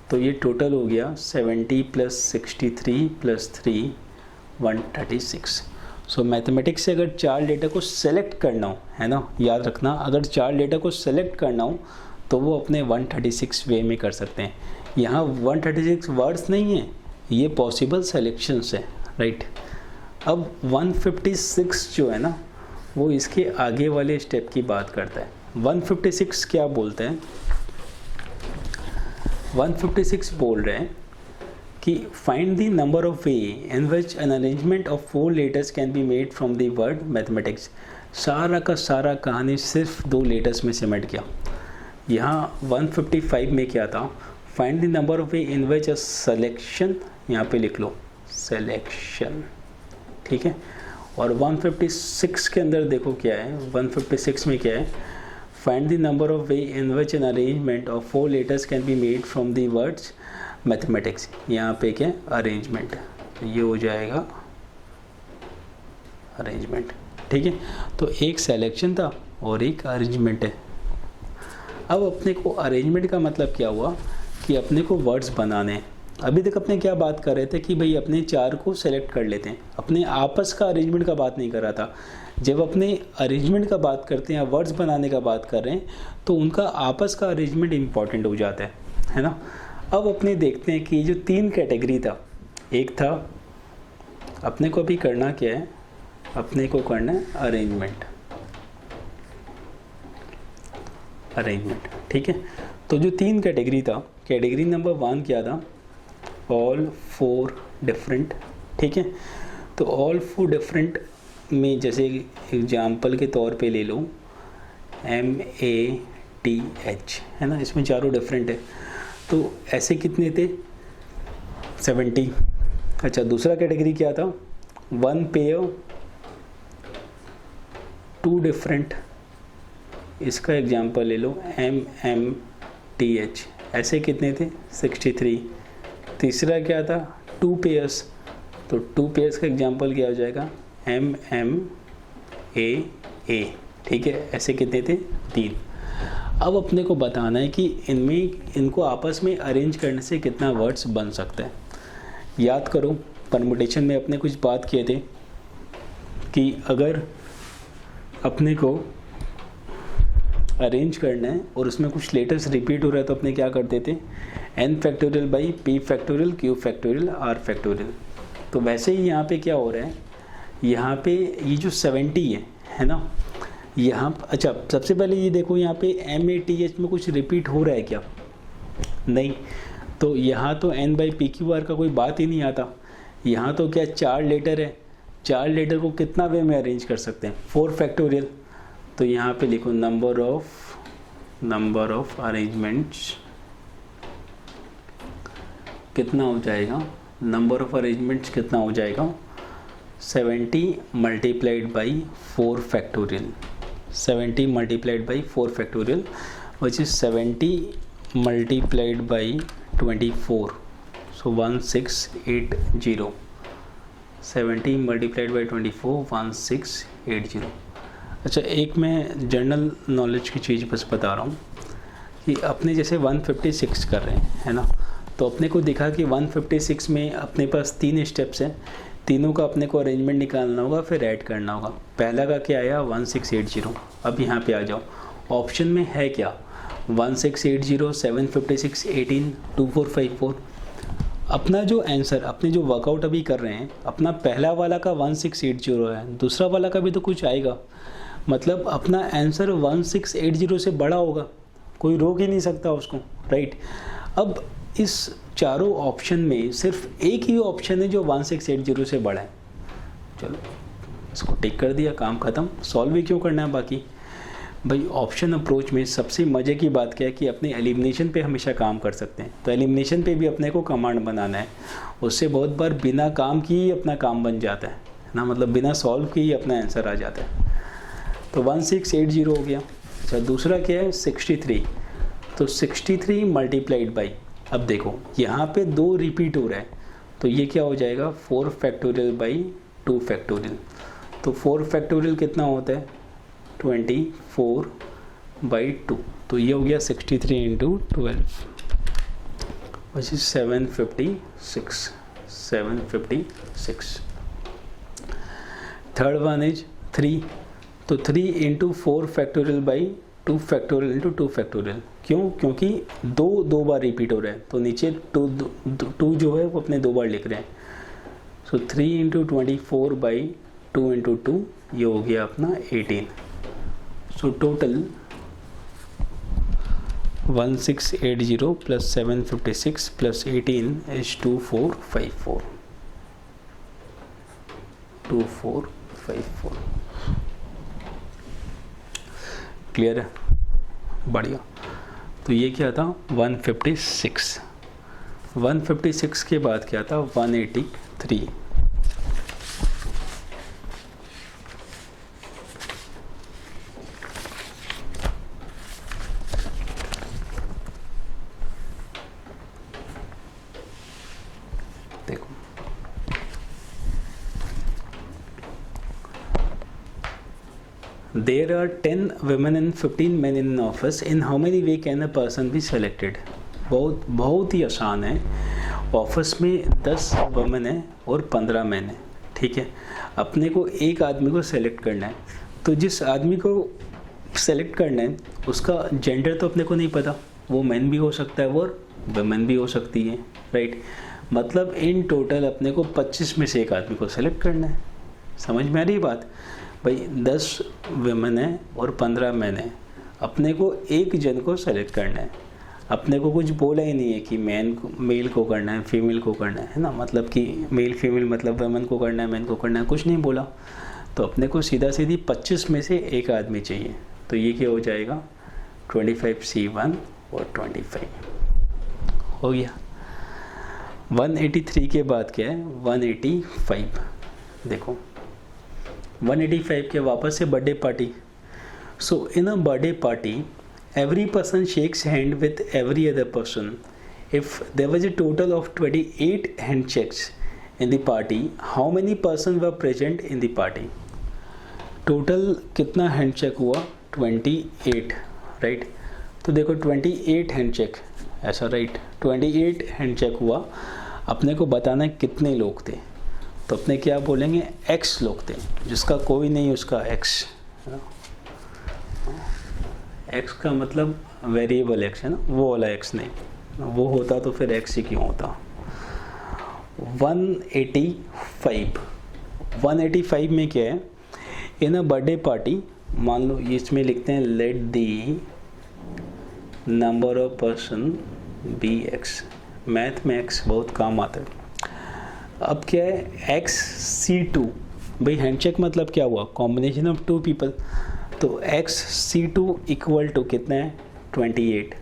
तो ये टोटल हो गया 70 प्लस 63 प्लस 3 136। सो मैथमेटिक्स से अगर 4 डेटा को सेलेक्ट करना हो, है ना, याद रखना, अगर 4 डेटा को सेलेक्ट करना हो तो वो अपने 136 वे में कर सकते हैं। यहाँ 136 वर्ड्स नहीं है, ये पॉसिबल सेलेक्शंस है, राइट। अब 156 जो है ना वो इसके आगे वाले स्टेप की बात करता है। 156 क्या बोलते हैं, 156 बोल रहे हैं कि find the number of way in which an arrangement of 4 letters can be made from the word mathematics. सारा का सारा कहानी सिर्फ 2 लेटर्स में सिमट गया। यहाँ 155 में क्या था, find the number of way in which a selection, यहाँ पे लिख लो सिलेक्शन, ठीक है। और 156 के अंदर देखो क्या है, 156 में क्या है, find the number of way in which an arrangement of 4 letters can be made from the words mathematics. यहाँ पे क्या अरेंजमेंट, ये हो जाएगा अरेंजमेंट, ठीक है। तो एक सिलेक्शन था और एक अरेंजमेंट है। अब अपने को अरेंजमेंट का मतलब क्या हुआ कि अपने को वर्ड्स बनाने हैं। अभी तक अपने क्या बात कर रहे थे कि भाई अपने 4 को सेलेक्ट कर लेते हैं, अपने आपस का अरेंजमेंट का बात नहीं कर रहा था। जब अपने अरेंजमेंट का बात करते हैं या वर्ड्स बनाने का बात कर रहे हैं तो उनका आपस का अरेंजमेंट इम्पॉर्टेंट हो जाता है ना। अब अपने देखते हैं कि जो 3 कैटेगरी था, एक था अपने को अभी करना क्या है, अपने को करना है अरेंजमेंट, ठीक है। तो जो 3 कैटेगरी था, कैटेगरी नंबर 1 क्या था, ऑल 4 डिफरेंट, ठीक है। तो ऑल 4 डिफरेंट में जैसे एग्जाम्पल के तौर पे ले लो MATH, है ना, इसमें चारों डिफरेंट है। तो ऐसे कितने थे 70। अच्छा, दूसरा कैटेगरी क्या था, 1 पेयर 2 डिफरेंट, इसका एग्जाम्पल ले लो MMTH, ऐसे कितने थे 63। तीसरा क्या था 2 पेयर्स, तो 2 पेयर्स का एग्जाम्पल क्या हो जाएगा MMAA, ठीक है, ऐसे कितने थे 3। अब अपने को बताना है कि इनको आपस में अरेंज करने से कितना वर्ड्स बन सकता है। याद करो परमुटेशन में अपने कुछ बात किए थे कि अगर अपने को अरेंज करना है और उसमें कुछ लेटर्स रिपीट हो रहा है तो अपने क्या करते थे n factorial by p factorial q factorial r factorial. तो वैसे ही यहाँ पे क्या हो रहा है, यहाँ पे ये जो 70 है ना, यहाँ अच्छा सबसे पहले ये देखो यहाँ पे MATH में कुछ रिपीट हो रहा है क्या, नहीं। तो यहाँ तो n by P Q R का कोई बात ही नहीं आता। यहाँ तो क्या 4 लेटर है, 4 लेटर को कितना वे में अरेंज कर सकते हैं 4 फैक्टोरियल। तो यहाँ पे लिखो नंबर ऑफ अरेंजमेंट्स कितना हो जाएगा, नंबर ऑफ अरेंजमेंट्स कितना हो जाएगा 70 multiplied by 4 factorial, 70 multiplied by 4 factorial which is 70 multiplied by 24, so 1680, 70 multiplied by 24 1680। अच्छा, एक मैं जनरल नॉलेज की चीज़ बस बता रहा हूँ कि अपने जैसे 156 कर रहे हैं, है ना, तो अपने को दिखा कि 156 में अपने पास 3 स्टेप्स हैं तीनों का अपने को अरेंजमेंट निकालना होगा, फिर ऐड करना होगा। पहला का क्या आया 1680। अब यहाँ पे आ जाओ, ऑप्शन में है क्या 1680, 756, 18, 2454। अपना जो आंसर, अपने जो वर्कआउट अभी कर रहे हैं, अपना पहला वाला का 1680 है, दूसरा वाला का भी तो कुछ आएगा, मतलब अपना आंसर 1680 से बड़ा होगा, कोई रोक ही नहीं सकता उसको, राइट। अब इस चारों ऑप्शन में सिर्फ एक ही ऑप्शन है जो 1680 से बड़ा है। चलो इसको टिक कर दिया, काम ख़त्म। सॉल्व भी क्यों करना है बाकी भाई। ऑप्शन अप्रोच में सबसे मज़े की बात क्या है कि अपने एलिमिनेशन पे हमेशा काम कर सकते हैं। तो एलिमिनेशन पे भी अपने को कमांड बनाना है, उससे बहुत बार बिना काम किए ही अपना काम बन जाता है ना, मतलब बिना सॉल्व किए ही अपना आंसर आ जाता है। तो 1680 हो गया। अच्छा दूसरा क्या है 63। तो 63 मल्टीप्लाइड बाई, अब देखो यहाँ पे 2 रिपीट हो रहा है, तो ये क्या हो जाएगा 4 फैक्टोरियल बाई 2 फैक्टोरियल। तो 4 फैक्टोरियल कितना होता है 24 बाई 2, तो ये हो गया 63 into 12 which is 756। Third one is 3, तो 3 into 4 factorial by 2 factorial into 2 factorial. क्यों? क्योंकि दो बार रिपीट हो रहे हैं, तो नीचे 2 जो है वो अपने 2 बार लिख रहे हैं। सो 3 इंटू 24 बाई 2 इंटू 2, ये हो गया अपना 18। So total 1680 plus 756 plus 18 is 2454। Clear है? बढ़िया। तो ये क्या था 156 के बाद क्या था 183। देखो There are 10 women and 15 men in an office. In how many way can a person be selected? बहुत ही आसान है। ऑफिस में 10 वुमेन है और 15 मैन है, ठीक है। अपने को एक आदमी को सेलेक्ट करना है, तो जिस आदमी को सेलेक्ट करना है उसका जेंडर तो अपने को नहीं पता, वो मैन भी हो सकता है और वुमेन भी हो सकती है, राइट। मतलब इन टोटल अपने को 25 में से एक आदमी को सेलेक्ट करना है। समझ में आ रही बात भाई? 10 वुमेन है और 15 मैन है, अपने को एक जन को सेलेक्ट करना है। अपने को कुछ बोला ही नहीं है कि मेल को करना है, फीमेल को करना है ना, मतलब कि मेल फीमेल मतलब वुमेन को करना है, मैन को करना है, कुछ नहीं बोला। तो अपने को सीधा सीधी 25 में से एक आदमी चाहिए। तो ये क्या हो जाएगा 25C1 और 25 हो गया। 183 के बाद क्या है 185। देखो 185 के वापस से birthday party. So in a birthday party every person shakes hand with every other person. If there was a total of 28 handshakes in the party, how many person were present in the party? Total कितना handshake हुआ 28, right. तो देखो 28 handshake ऐसा, right. 28 handshake हुआ, अपने को बताना है कितने लोग थे। तो अपने क्या बोलेंगे x लोग थे, जिसका कोई नहीं उसका x। x का मतलब वेरिएबल x है ना, वो वाला x नहीं, वो होता तो फिर x ही क्यों होता। 185 में क्या है इन अ बर्थडे पार्टी, मान लो इसमें लिखते हैं let the number of person be x। Math में x बहुत काम आता है। अब क्या है XC2, भाई हैंडशेक मतलब क्या हुआ कॉम्बिनेशन ऑफ 2 पीपल। तो XC2 इक्वल टू कितना है 28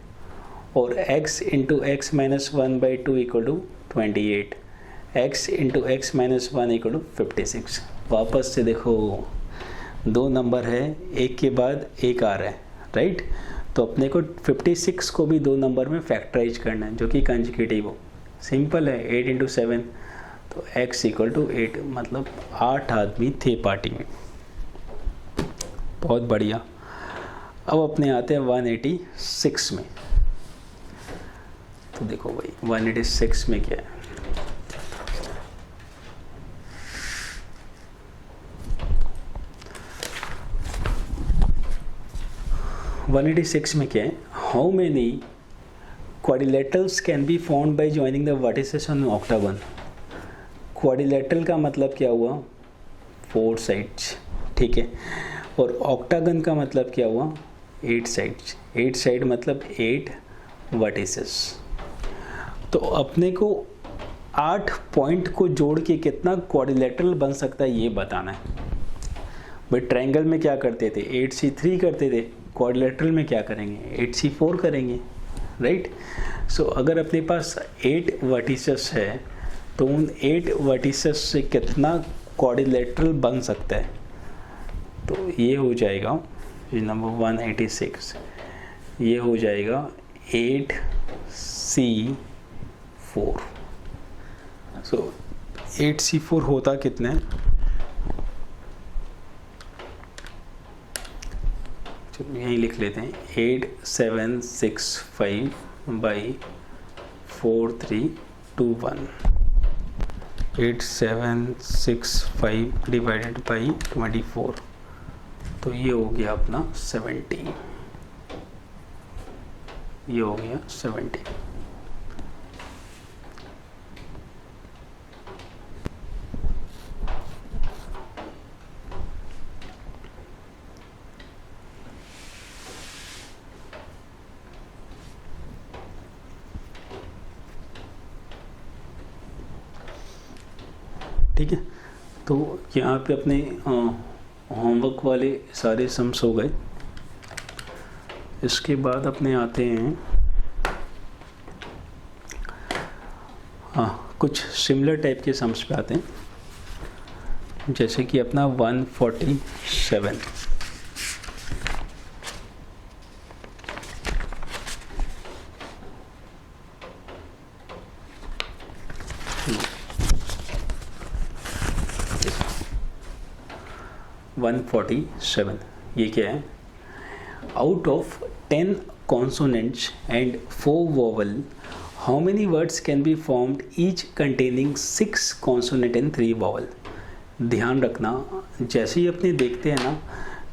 और x into x minus 1/2 equal to 28, x into x minus 1 equal to 56। वापस से देखो 2 नंबर है, एक के बाद एक आ रहा है, राइट। तो अपने को 56 को भी 2 नंबर में फैक्टराइज करना है, जो कि कंजुगेटिव हो। सिंपल है 8 इंटू 7, तो x इक्वल टू 8, मतलब 8 आदमी थे पार्टी में। बहुत बढ़िया। अब अपने आते हैं 186 में। तो देखो भाई 186 में क्या है 186 में क्या है, how many quadrilaterals can be found by joining the vertices on octagon. Quadrilateral का मतलब क्या हुआ, 4 साइड्स, ठीक है, और ऑक्टागन का मतलब क्या हुआ, 8 साइड्स। 8 साइड मतलब 8 वर्टिसेस। तो अपने को 8 पॉइंट को जोड़ के कितना क्वाड्रिलेटरल बन सकता है ये बताना है। भाई ट्रायंगल में क्या करते थे, 8C3 करते थे, क्वाड्रिलेटरल में क्या करेंगे, 8C4 करेंगे, राइट। सो अगर अपने पास 8 वर्टिसेस है तो उन 8 वर्टिसेस से कितना क्वाड्रिलेटरल बन सकता है, तो ये हो जाएगा नंबर 186, ये हो जाएगा 8C4। सो 8C4 होता कितना है, चलो यहीं लिख लेते हैं, 8765/4321, 8765 डिवाइडेड बाई 24, तो ये हो गया अपना 70, ये हो गया 70। ठीक है, तो यहाँ पे अपने होमवर्क वाले सारे सम्स हो गए। इसके बाद अपने आते हैं कुछ सिमिलर टाइप के सम्स पे आते हैं, जैसे कि अपना 147। ये क्या है, out of 10 consonants and 4 vowel how many words can be formed each containing 6 consonant and 3 vowel. ध्यान रखना, जैसे ही अपने देखते हैं ना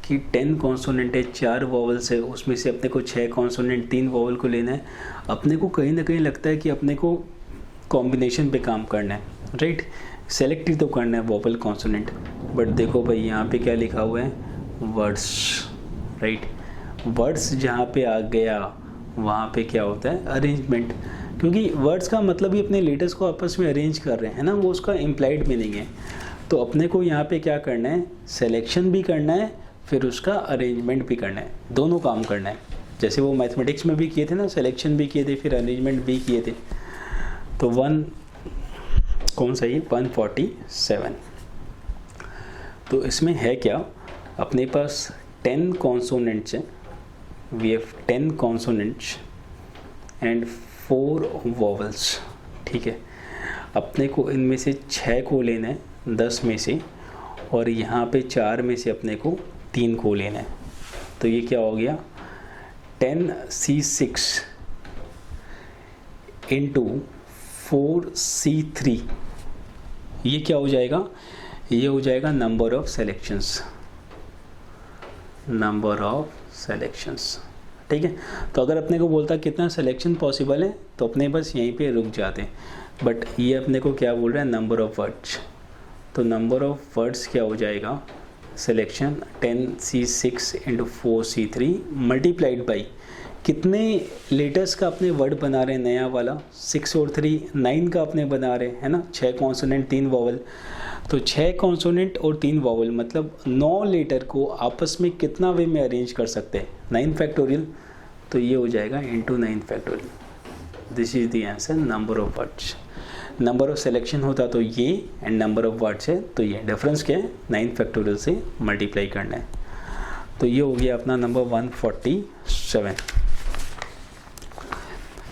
कि 10 कॉन्सोनेंट है, 4 वोवल्स है, उसमें से अपने को 6 कॉन्सोनेंट 3 वोवल को लेना है, अपने को कहीं ना कहीं लगता है कि अपने को कॉम्बिनेशन पे काम करना है, राइट, सेलेक्ट ही तो करना है वोवल कॉन्सोनेंट। बट देखो भाई यहाँ पे क्या लिखा हुआ है, वर्ड्स, राइट। वर्ड्स जहाँ पे आ गया वहाँ पे क्या होता है, अरेंजमेंट, क्योंकि वर्ड्स का मतलब ही अपने लेटर्स को आपस में अरेंज कर रहे हैं ना, वो उसका इम्प्लाइड मीनिंग है। तो अपने को यहाँ पे क्या करना है, सिलेक्शन भी करना है, फिर उसका अरेंजमेंट भी करना है, दोनों काम करना है। जैसे वो मैथमेटिक्स में भी किए थे ना, सिलेक्शन भी किए थे, फिर अरेंजमेंट भी किए थे। तो कौन सा ये 147। तो इसमें है क्या, अपने पास 10 कॉन्सोनेंट्स हैं, we have 10 consonants and 4 vowels, ठीक है। अपने को इनमें से 6 को लेना है 10 में से, और यहाँ पे 4 में से अपने को 3 को लेना है। तो ये क्या हो गया, 10C6 इंटू 4C3, ये क्या हो जाएगा, ये हो जाएगा number of selections, number of selections, ठीक है। तो अगर अपने को बोलता कितना सिलेक्शन पॉसिबल है तो अपने बस यहीं पे रुक जाते, बट ये अपने को क्या बोल रहा है, नंबर ऑफ वर्ड्स। तो नंबर ऑफ वर्ड्स क्या हो जाएगा, selection 10C6 into 4C3 multiplied by कितने लेटर्स का अपने वर्ड बना रहे हैं, नया वाला 6 और 3 9 का अपने बना रहे हैं, है ना, 6 कॉन्सोनेंट 3 वोवल। तो 6 कॉन्सोनेंट और 3 वोवल मतलब 9 लेटर को आपस में कितना वे में अरेंज कर सकते हैं, 9 फैक्टोरियल। तो ये हो जाएगा into 9 factorial, this is the answer, number of words. Number of selection होता तो ये, एंड नंबर ऑफ वर्ड्स है तो ये, डिफरेंस क्या है, 9 फैक्टोरियल से मल्टीप्लाई करना है। तो ये हो गया अपना नंबर 147।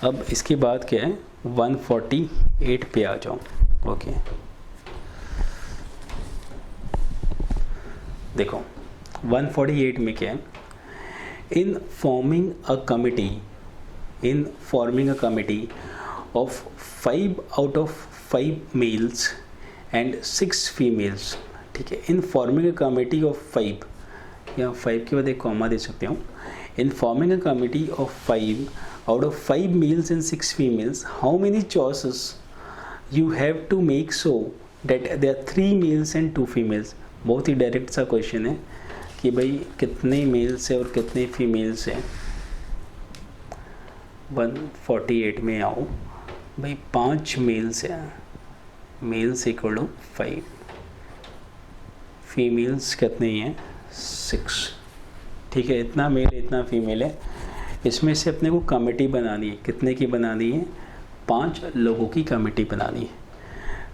अब इसके बाद क्या है, 148 पे आ जाओ। ओके, देखो 148 में क्या है, in forming a committee of 5 out of 5 mails and 6 females, ठीक है। In forming a committee of 5, या 5 के बाद एक कॉमा दे सकते हो। In forming a committee of 5 out of 5 males and 6 females, how many choices you have to make so that there are 3 males and 2 females? बहुत ही direct सा question है कि भाई कितने मेल्स है और कितने फीमेल्स हैं। 148 में आओ भाई, 5 मेल्स हैं, मेल्स इक्वल टू 5, फीमेल्स कितने हैं 6, ठीक है। इतना मेल इतना फीमेल है, इसमें से अपने को कमेटी बनानी है, कितने की बनानी है 5 लोगों की कमेटी बनानी है।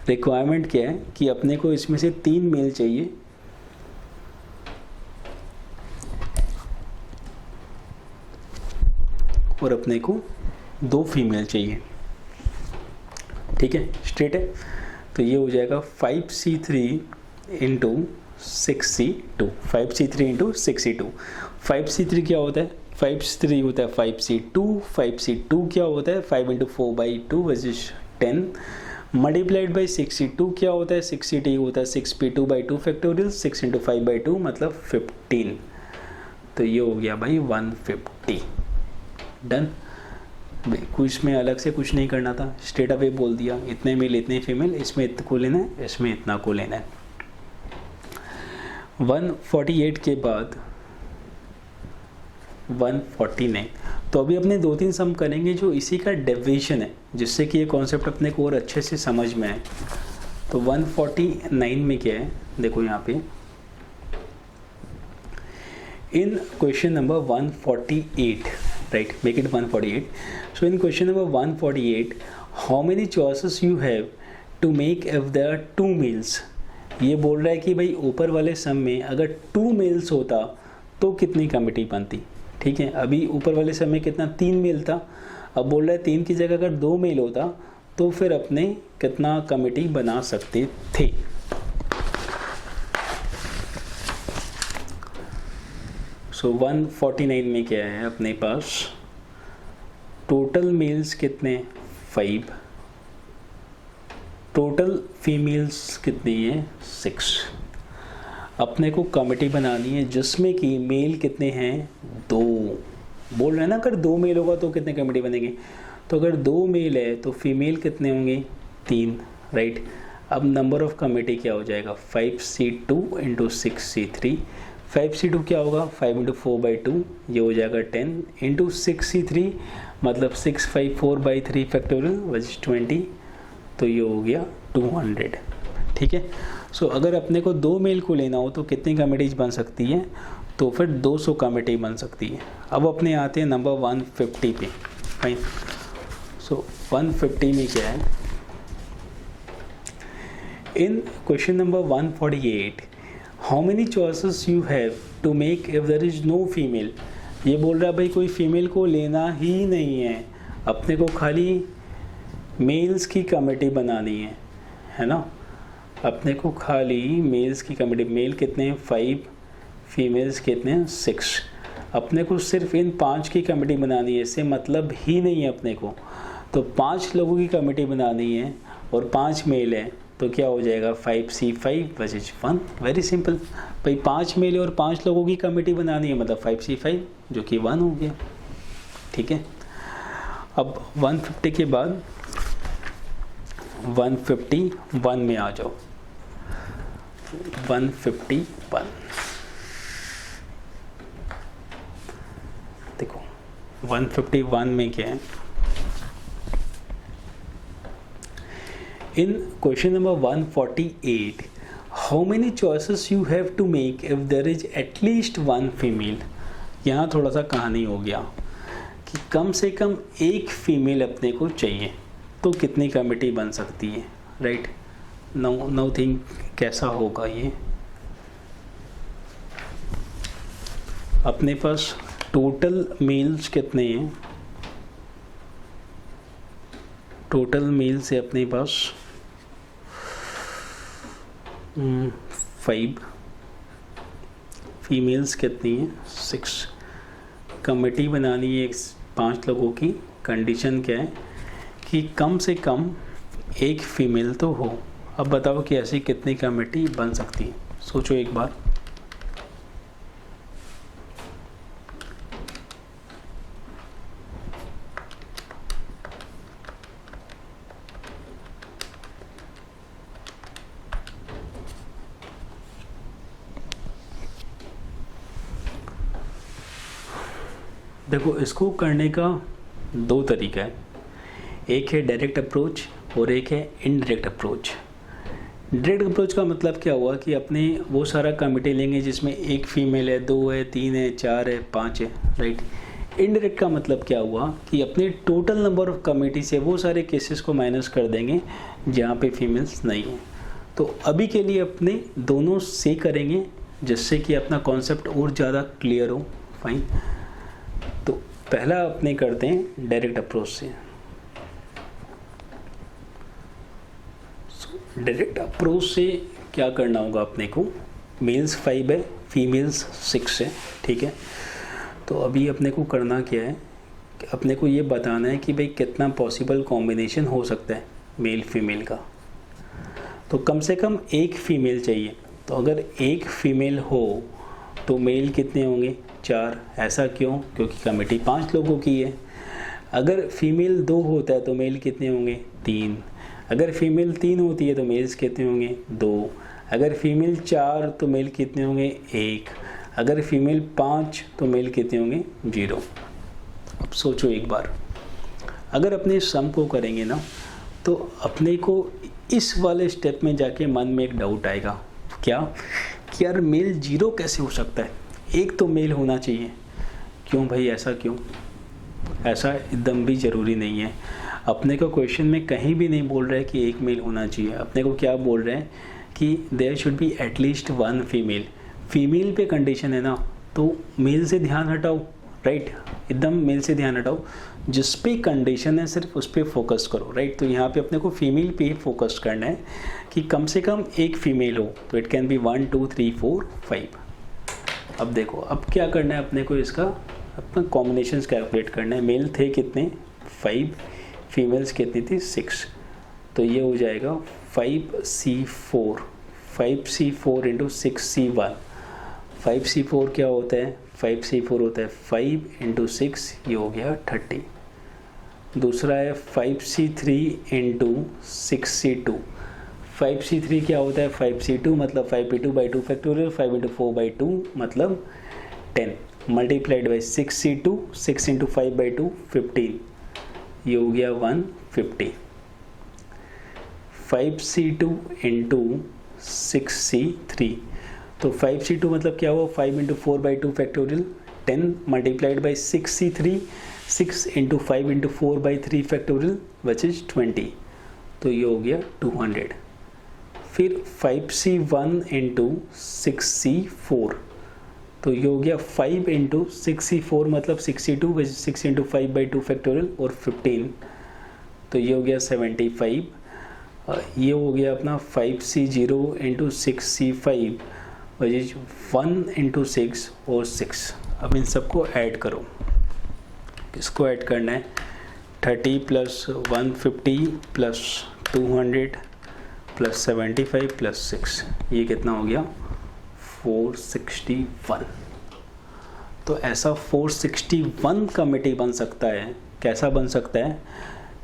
रिक्वायरमेंट क्या है कि अपने को इसमें से 3 मेल चाहिए और अपने को 2 फीमेल चाहिए, ठीक है, स्ट्रेट है। तो ये हो जाएगा 5C3 into 6C2, 5C3 into 6C2। 5C3 क्या होता है 5C3 होता है 5C2, 5C2 क्या होता है 5 into 4/2 which is 10 multiplied by 6C2 क्या होता है 6C2 होता है 6p2/2 फैक्टोरियल, 6 इंटू 5/2 मतलब 15। तो ये हो गया भाई 150। डन। कुछ में अलग से कुछ नहीं करना था, स्ट्रेट अवे बोल दिया इतने मेल इतने फीमेल, इसमें इतना को लेना है, इसमें इतना को लेना है। 148 के बाद 149। तो अभी अपने 2-3 सम करेंगे जो इसी का डेविएशन है, जिससे कि ये कॉन्सेप्ट अपने को और अच्छे से समझ में आए। तो 149 में क्या है देखो यहाँ पे, in question number 148, right, make it 148। So in question number 148 how many choices you have to make if there are 2 males. ये बोल रहा है कि भाई ऊपर वाले सम में अगर 2 मेल्स होता तो कितनी कमिटी बनती, ठीक है। अभी ऊपर वाले सम में कितना 3 मेल था, अब बोल रहा है 3 की जगह अगर 2 मेल होता तो फिर अपने कितना कमिटी बना सकते थे। सो 149 में क्या है अपने पास, टोटल मेल्स कितने 5, टोटल फीमेल्स कितनी है 6। अपने को कमेटी बनानी है जिसमें कि मेल कितने हैं 2। बोल रहे हैं ना अगर 2 मेल होगा तो कितने कमेटी बनेंगे, तो अगर 2 मेल है तो फीमेल कितने होंगे 3, राइट। अब नंबर ऑफ कमेटी क्या हो जाएगा 5C2 इंटू 6C3। 5C2 क्या होगा 5 इंटू 4/2, ये हो जाएगा 10 इंटू 6C3 मतलब 6/4/3 फैक्टोरियल विच इज 20, तो ये हो गया 200, ठीक है। सो अगर अपने को 2 मेल को लेना हो तो कितनी कमेटीज बन सकती है, तो फिर 200 कमेटी बन सकती है। अब अपने आते हैं नंबर 150 पे, फाइन। सो 150 में क्या है, in question number 148 how many choices you have to make if there is no female. ये बोल रहा है भाई कोई फीमेल को लेना ही नहीं है, अपने को खाली मेल्स की कमेटी बनानी है ना। अपने को खाली मेल्स की कमेटी, मेल कितने हैं 5, फीमेल्स कितने हैं 6। अपने को सिर्फ इन 5 की कमेटी बनानी है, इससे मतलब ही नहीं है अपने को। तो 5 लोगों की कमेटी बनानी है और 5 मेल है, तो क्या हो जाएगा 5C5 which is 1। Very simple भाई, 5 मेल और 5 लोगों की कमेटी बनानी है मतलब 5C5 जो कि 1 हो गया, ठीक है। अब 150 के बाद 151 में आ जाओ। 151 देखो 151 में क्या है, in question number 148 how many choices you have to make if there is at least 1 female. यहाँ थोड़ा सा कहानी हो गया कि कम से कम 1 फीमेल अपने को चाहिए तो कितनी कमेटी बन सकती है, राइट। नाउ थिंक कैसा होगा ये। अपने पास टोटल मेल्स कितने हैं, टोटल मेल्स है अपने पास 5, फीमेल्स कितनी हैं 6। कमेटी बनानी है 5 लोगों की, कंडीशन क्या है कि कम से कम 1 फीमेल तो हो। अब बताओ कि ऐसी कितनी कमेटी बन सकती है, सोचो एक बार। देखो इसको करने का दो तरीका है, एक है डायरेक्ट अप्रोच और एक है इनडायरेक्ट अप्रोच। डायरेक्ट अप्रोच का मतलब क्या हुआ कि अपने वो सारा कमिटी लेंगे जिसमें एक फीमेल है, दो है, तीन है, चार है, पाँच है, राइट। इनडायरेक्ट का मतलब क्या हुआ कि अपने टोटल नंबर ऑफ कमिटी से वो सारे केसेस को माइनस कर देंगे जहाँ पे फीमेल्स नहीं है। तो अभी के लिए अपने दोनों से करेंगे जिससे कि अपना कॉन्सेप्ट और ज़्यादा क्लियर हो। फाइन, तो पहला अपने करते हैं डायरेक्ट अप्रोच से। डायरेक्ट अप्रोच से क्या करना होगा अपने को, मेल्स 5 है, फीमेल्स 6 है, ठीक है। तो अभी अपने को करना क्या है कि अपने को ये बताना है कि भाई कितना पॉसिबल कॉम्बिनेशन हो सकता है मेल फीमेल का। तो कम से कम एक फीमेल चाहिए, तो अगर एक फीमेल हो तो मेल कितने होंगे, 4। ऐसा क्यों, क्योंकि कमेटी 5 लोगों की है। अगर फीमेल 2 होता है तो मेल कितने होंगे, 3। अगर फीमेल 3 होती है तो मेल्स कितने होंगे, 2। अगर फीमेल 4 तो मेल कितने होंगे, 1। अगर फीमेल 5 तो मेल कितने होंगे, 0। अब सोचो एक बार, अगर अपने सम को करेंगे ना तो अपने को इस वाले स्टेप में जाके मन में एक डाउट आएगा, क्या कि यार मेल 0 कैसे हो सकता है, एक तो मेल होना चाहिए। क्यों भाई, ऐसा क्यों? ऐसा एकदम भी ज़रूरी नहीं है। अपने को क्वेश्चन में कहीं भी नहीं बोल रहा है कि एक मेल होना चाहिए। अपने को क्या बोल रहे हैं कि there should be at least 1 female. Female पे कंडीशन है ना, तो मेल से ध्यान हटाओ, राइट, एकदम मेल से ध्यान हटाओ। जिस पे कंडीशन है सिर्फ उस पर फोकस करो, राइट। तो यहाँ पे अपने को फीमेल पे ही फोकस करना है कि कम से कम एक फीमेल हो। तो इट कैन बी 1 2 3 4 5। अब देखो, अब क्या करना है अपने को, इसका अपना कॉम्बिनेशन कैलकुलेट करना है। मेल थे कितने, 5, फीमेल्स कितनी थी, 6। तो ये हो जाएगा 5C4, 5C4 into 6C1। 5C4 क्या होता है, 5C4 होता है 5 इंटू 6, ये हो गया 30। दूसरा है 5C3 इंटू 6C2। 5C3 क्या होता है, 5C2 मतलब 5×2 फैक्टोरियल, 5 इंटू 4/2 मतलब 10 मल्टीप्लाइड बाई 6C2, 6 इंटू 5/2 15, ये हो गया 150। 5C2 इंटू 6C3, तो 5C2 मतलब क्या हुआ, 5 into 4/2 factorial, 10 multiplied by 6C3, 6 into 5 into 4/3 factorial which is 20, तो ये हो गया 200। फिर 5C1 इंटू 6C4, तो ये हो गया 5 इंटू 6C4 मतलब 62 विच 6 इंटू 5/2 फैक्टोरियल और 15, तो ये हो गया 75। ये हो गया अपना 5C0 into 6C5 which is 1 into 6 और 6। अब इन सबको ऐड करो, इसको ऐड करना है 30 प्लस 150 प्लस 200 प्लस 75 प्लस 6, ये कितना हो गया 461। तो ऐसा 461 कमेटी बन सकता है। कैसा बन सकता है,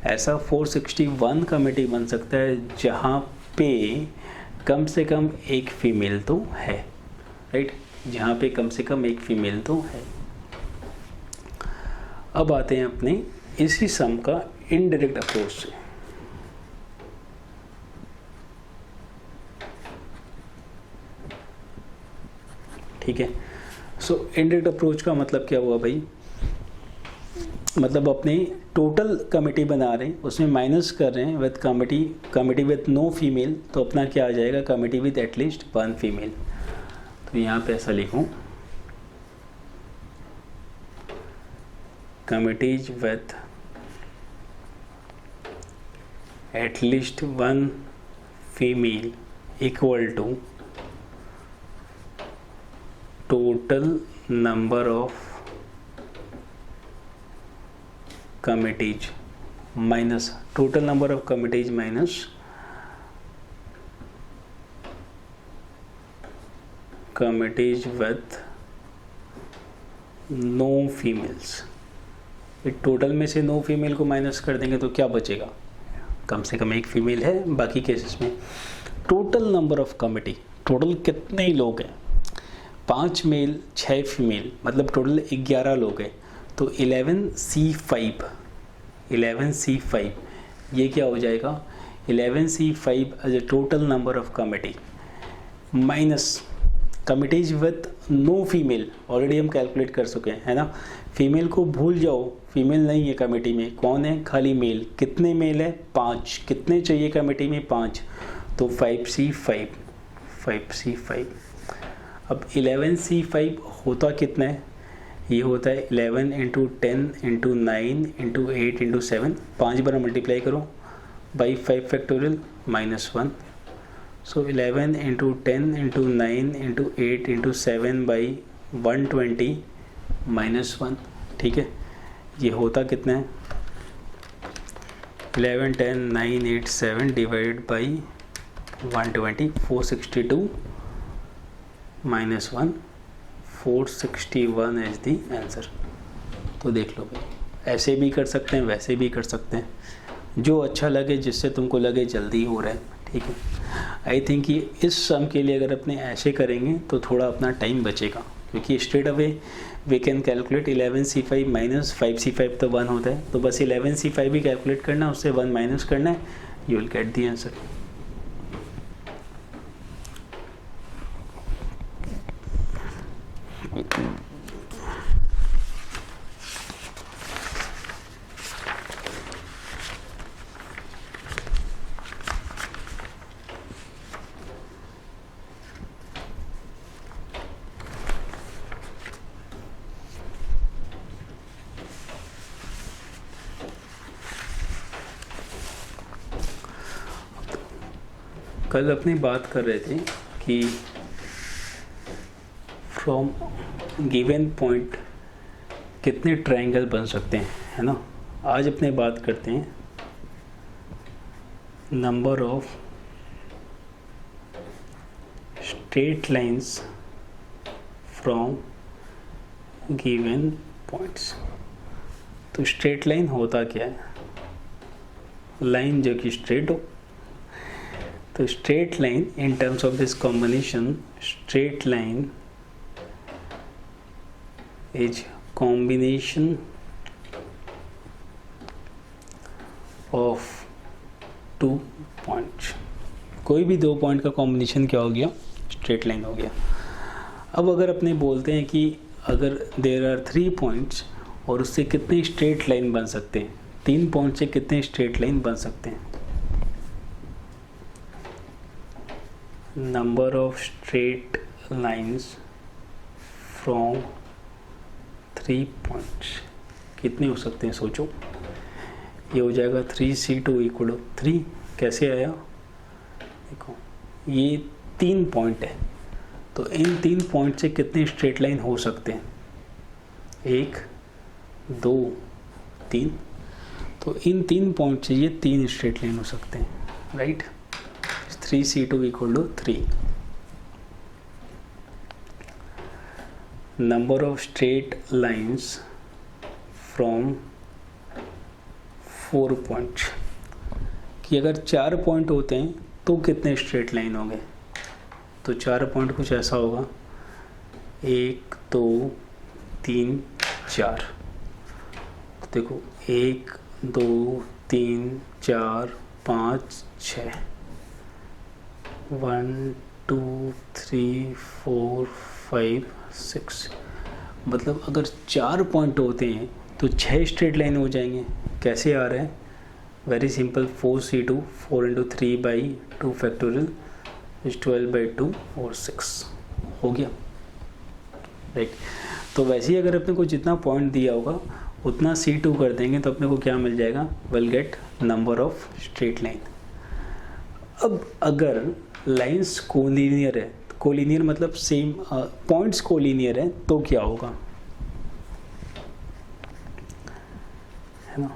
ऐसा 461 कमेटी बन सकता है जहाँ पे कम से कम एक फीमेल तो है, राइट, जहाँ पे कम से कम एक फीमेल तो है। अब आते हैं अपने इसी सम का इनडायरेक्ट अप्रोच से। ठीक है, सो इनडायरेक्ट अप्रोच का मतलब क्या हुआ भाई, मतलब अपने टोटल कमिटी बना रहे हैं उसमें माइनस कर रहे हैं with committee with no female, तो अपना क्या आ जाएगा, कमिटी विद एटलीस्ट 1 फीमेल। तो यहाँ पे ऐसा लिखूं, committees with at least 1 female equal to total number of committees minus total number of committees minus committees with no females। Total में से नो फीमेल को माइनस कर देंगे तो क्या बचेगा, कम से कम एक फीमेल है। बाकी केसेस में total number of committee, total कितने ही लोग हैं, 5 मेल 6 फीमेल मतलब टोटल 11 लोग हैं। तो 11C5 ये क्या हो जाएगा, 11C5 as a total number of committee minus committees with no female, already हम कैलकुलेट कर चुके हैं, है ना। फीमेल को भूल जाओ, फीमेल नहीं है कमेटी में, कौन है, खाली मेल। कितने मेल है, 5। कितने चाहिए कमेटी में, 5, तो 5C5। अब 11C5 होता कितना है, ये होता है 11 इंटू 10 इंटू 9 इंटू 8 इंटू 7, 5 बार मल्टीप्लाई करो by 5 factorial -1, so 11 into 10 into 9 into 8 into 7 by 120 -1, ठीक है। ये होता कितना है, 11 10 9 8 7 divided by 120, 462 -1, 461 is the answer. तो देख लो भाई, ऐसे भी कर सकते हैं, वैसे भी कर सकते हैं, जो अच्छा लगे, जिससे तुमको लगे जल्दी हो रहा है, ठीक है। आई थिंक ये इस सम के लिए अगर अपने ऐसे करेंगे तो थोड़ा अपना टाइम बचेगा, क्योंकि straight away we can calculate 11C5 minus 5C5 तो 1 होता है, तो बस 11C5 भी कैलकुलेट करना, उससे 1 माइनस करना है, you will get the answer. कल अपनी बात कर रहे थे कि फ्रॉम गिवन पॉइंट कितने ट्रायंगल बन सकते हैं, है ना। आज अपने बात करते हैं number of straight lines from given points. तो स्ट्रेट लाइन होता क्या है, लाइन जो कि स्ट्रेट हो। तो straight line in terms of this combination, straight line is combination of 2 points। कोई भी 2 पॉइंट का कॉम्बिनेशन क्या हो गया, स्ट्रेट लाइन हो गया। अब अगर अपने बोलते हैं कि अगर देयर आर 3 पॉइंट्स और उससे कितने स्ट्रेट लाइन बन सकते हैं, 3 पॉइंट से कितने स्ट्रेट लाइन बन सकते हैं। Number of straight lines from 3 points कितने हो सकते हैं, सोचो। ये हो जाएगा 3C2 इक्वल 3। कैसे आया, देखो ये 3 पॉइंट है, तो इन 3 पॉइंट से कितने स्ट्रेट लाइन हो सकते हैं, 1 2 3। तो इन 3 पॉइंट से ये 3 स्ट्रेट लाइन हो सकते हैं, right. 3C2 equal 3। number of straight lines from 4 points, कि अगर 4 पॉइंट होते हैं तो कितने स्ट्रेट लाइन होंगे। तो 4 पॉइंट कुछ ऐसा होगा, 1 2 3 4। देखो 1 2 3 4 5 6, 1 2 3 4 5 6। मतलब अगर 4 पॉइंट होते हैं तो 6 स्ट्रेट लाइन हो जाएंगे। कैसे आ रहा है, very simple, 4C2 4 into 3 by 2 factorial is 12 by 2 और 6 हो गया, राइट। तो वैसे ही अगर अपने को जितना पॉइंट दिया होगा उतना C2 कर देंगे तो अपने को क्या मिल जाएगा, will get number of straight line. अब अगर लाइंस कोलिनियर है, कोलिनियर मतलब सेम पॉइंट्स कोलिनियर है, तो क्या होगा, है ना।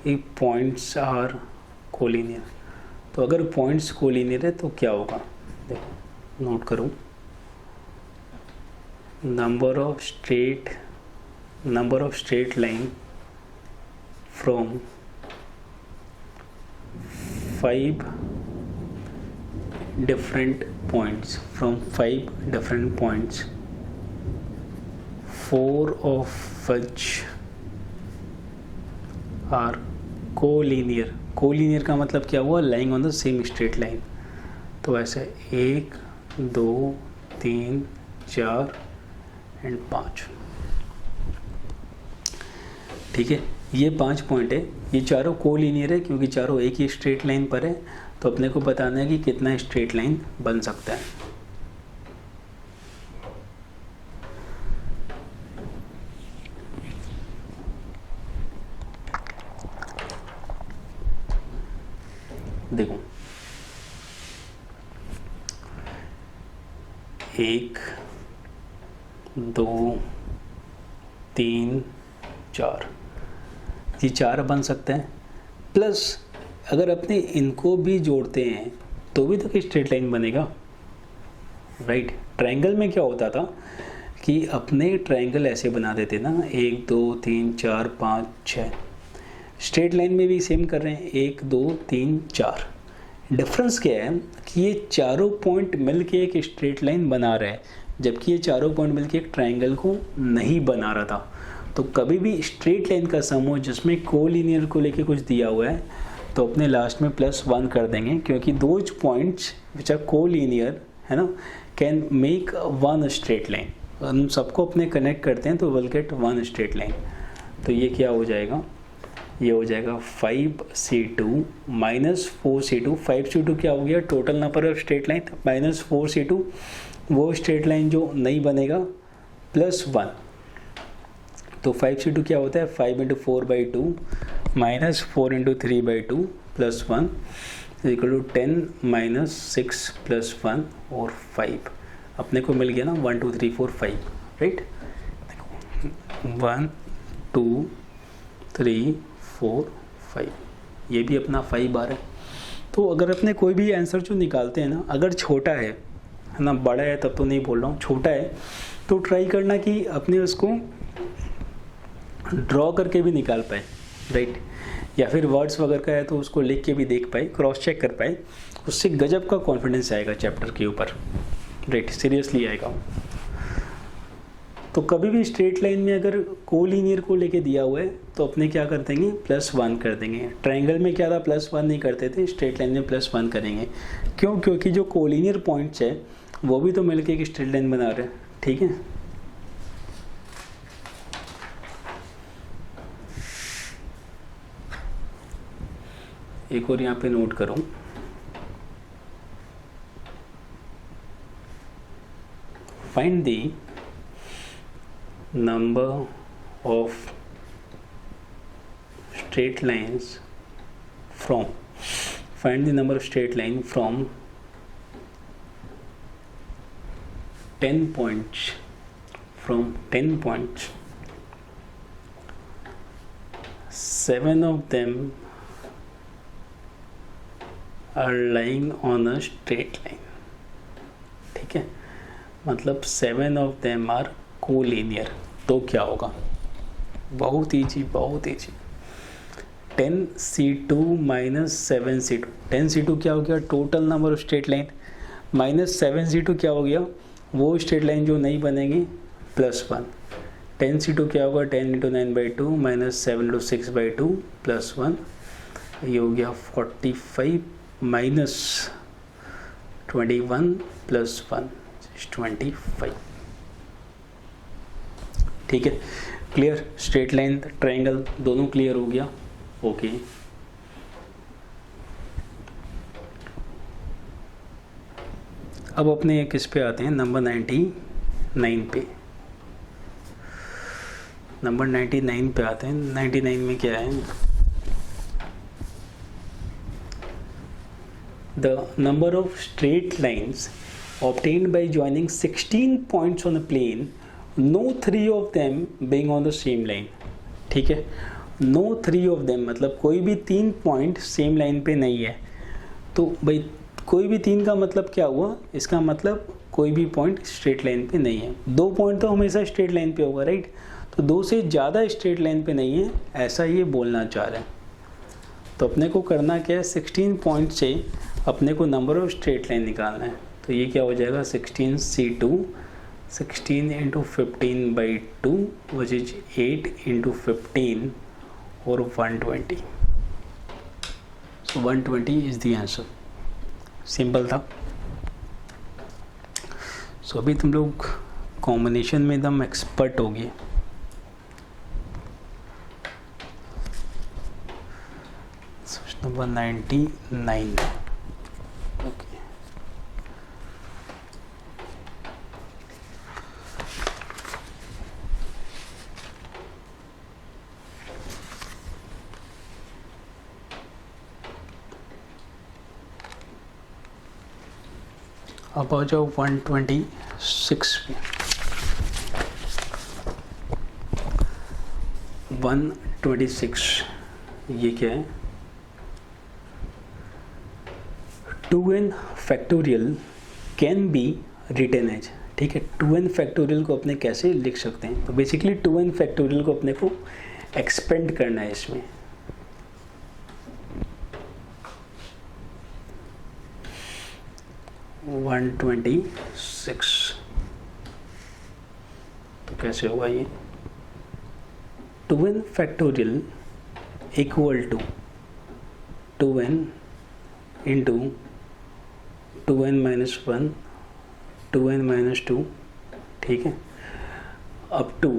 एक पॉइंट्स आर कोलिनियर, तो अगर पॉइंट्स कोलिनियर है तो क्या होगा, देखो नोट करो। Number of straight line from 5 different points, from 5 different points 4 of which are collinear. Collinear का मतलब क्या हुआ? Lying on the same straight line. तो ऐसे 1 2 3 4 एंड 5। ठीक है, ये 5 पॉइंट है, ये चारों कोलिनियर है क्योंकि चारों एक ही स्ट्रेट लाइन पर है। तो अपने को बताना है कि कितना स्ट्रेट लाइन बन सकता है। देखो 1 2 3 4, ये 4 बन सकते हैं। प्लस अगर अपने इनको भी जोड़ते हैं तो भी तो स्ट्रेट लाइन बनेगा, राइट। ट्रायंगल में क्या होता था कि अपने ट्रायंगल ऐसे बना देते ना, 1 2 3 4 5 6। स्ट्रेट लाइन में भी सेम कर रहे हैं, 1 2 3 4। डिफरेंस क्या है कि ये चारों पॉइंट मिलके एक स्ट्रेट लाइन बना रहे हैं, जबकि ये चारों पॉइंट मिलके एक ट्रायंगल को नहीं बना रहा था। तो कभी भी स्ट्रेट लाइन का समूह जिसमें कोलिनियर को लेके कुछ दिया हुआ है तो अपने लास्ट में +1 कर देंगे, क्योंकि those points which are collinear है ना can make one straight line. हम सबको अपने कनेक्ट करते हैं तो will get one straight line. तो ये क्या हो जाएगा? ये हो जाएगा 5c2 - 4c2। 5c2 क्या हो गया? Total number of straight line minus 4c2 वो स्ट्रेट लाइन जो नहीं बनेगा +1। तो 5c2 क्या होता है? 5 × 4/2 - 4 × 3/2 +1 = 10 - 6 +1 और 5। अपने को मिल गया ना 1 2 3 4 5, राइट। 1 2 3 4 5, ये भी अपना 5 बार है। तो अगर अपने कोई भी आंसर जो निकालते हैं ना, अगर छोटा है ना, बड़ा है तब तो नहीं बोल रहा हूँ, छोटा है तो ट्राई करना कि अपने उसको ड्रॉ करके भी निकाल पाए, राइट। या फिर वर्ड्स वगैरह का है तो उसको लिख के भी देख पाए, क्रॉस चेक कर पाए। उससे गजब का कॉन्फिडेंस आएगा चैप्टर के ऊपर, राइट, सीरियसली आएगा। तो कभी भी स्ट्रेट लाइन में अगर कोलिनियर को लेके दिया हुआ है तो अपने क्या कर देंगे? +1 कर देंगे। ट्रायंगल में क्या था? +1 नहीं करते थे, स्ट्रेट लाइन में +1 करेंगे। क्यों? क्योंकि जो कोलिनियर पॉइंट्स है वो भी तो मिलके एक स्ट्रेट लाइन बना रहे हैं, ठीक है। एक और यहाँ पे नोट करो, find the number of straight lines from, find the number of straight line from 10 points, from 10 points 7 of them are lying on a straight line। ठीक है, मतलब 7 of them are कोलिनियर। तो क्या होगा? बहुत ईजी, बहुत easy. 10c2 - 7c2। 10c2 क्या हो गया? Total number of straight line minus 7c2 क्या हो गया? वो स्ट्रेट लाइन जो नहीं बनेगी +1। 10c2 क्या होगा? 10 × 9/2 - 7 × 6/2 +1। ये हो गया 45 - 21 +1 25। ठीक है, क्लियर। स्ट्रेट लाइन, ट्रायंगल दोनों क्लियर हो गया, ओके। अब अपने किस पे आते हैं? नंबर 99 पे। नंबर 99 पे आते हैं। 99 में क्या है? The number of straight lines obtained by joining 16 points on a plane, no 3 of them being on the same line। ठीक है, no 3 of them मतलब कोई भी 3 पॉइंट सेम लाइन पे नहीं है। तो भाई कोई भी 3 का मतलब क्या हुआ? इसका मतलब कोई भी पॉइंट स्ट्रेट लाइन पे नहीं है। 2 पॉइंट तो हमेशा स्ट्रेट लाइन पे होगा, राइट। तो 2 से ज़्यादा स्ट्रेट लाइन पे नहीं है, ऐसा ये बोलना चाह रहे हैं। तो अपने को करना क्या है? 16 पॉइंट से अपने को नंबर ऑफ स्ट्रेट लाइन निकालना है। तो ये क्या हो जाएगा? 16c2 16 into 15 by 2 which is 8 into 15 और 120. सो 120 इज द आंसर. सिंपल था. सो अभी तुम लोग कॉम्बिनेशन में एकदम एक्सपर्ट हो गए. नंबर 99. ओके. अब आ जाओ 126 पे. 126 ये क्या है? 2n factorial can be written as. ठीक है, 2n फैक्टोरियल को अपने कैसे लिख सकते हैं? तो बेसिकली 2n फैक्टोरियल को अपने को एक्सपेंड करना है इसमें. वन 126 तो कैसे होगा ये? 2n factorial equal to 2n into 2n minus 1 2n minus 2. ठीक है, अप टू.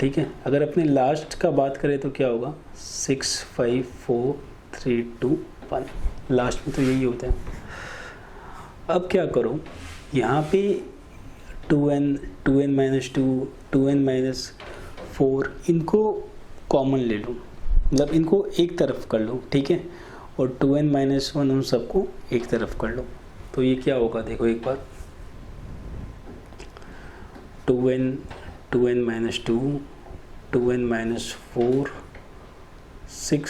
ठीक है, अगर अपने लास्ट का बात करें तो क्या होगा? 6 5 4 3 2 1. लास्ट में तो यही होता है. अब क्या करो, यहाँ पे 2n माइनस 2 2n माइनस 4 इनको कॉमन ले लो, मतलब इनको एक तरफ कर लो. ठीक है, और 2n माइनस 1 उन सबको एक तरफ कर लो. तो ये क्या होगा देखो एक बार. 2n माइनस 2 2n माइनस 4 6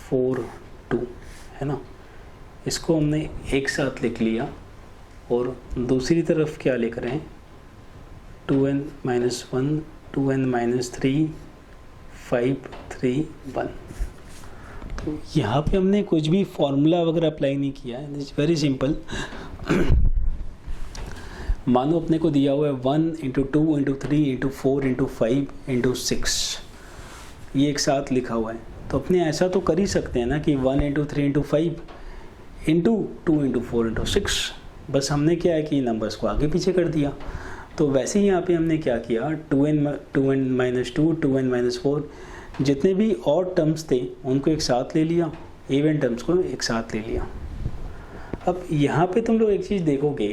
4 2 है ना. इसको हमने एक साथ लिख लिया और दूसरी तरफ क्या लिख रहे हैं? 2n minus 1 2n minus 3 5 3 1. तो यहाँ पे हमने कुछ भी फॉर्मूला वगैरह अप्लाई नहीं किया है. It's very simple. मानो अपने को दिया हुआ है 1 into 2 into 3 into 4 into 5 into 6, ये एक साथ लिखा हुआ है. तो अपने ऐसा तो कर ही सकते हैं ना कि 1 into 3 into 5 into 2 into 4 into 6. बस हमने क्या है कि नंबर्स को आगे पीछे कर दिया. तो वैसे ही यहाँ पे हमने क्या किया, 2n माइनस 2 2n माइनस 4 जितने भी और टर्म्स थे उनको एक साथ ले लिया, इवन टर्म्स को एक साथ ले लिया. अब यहाँ पे तुम लोग एक चीज़ देखोगे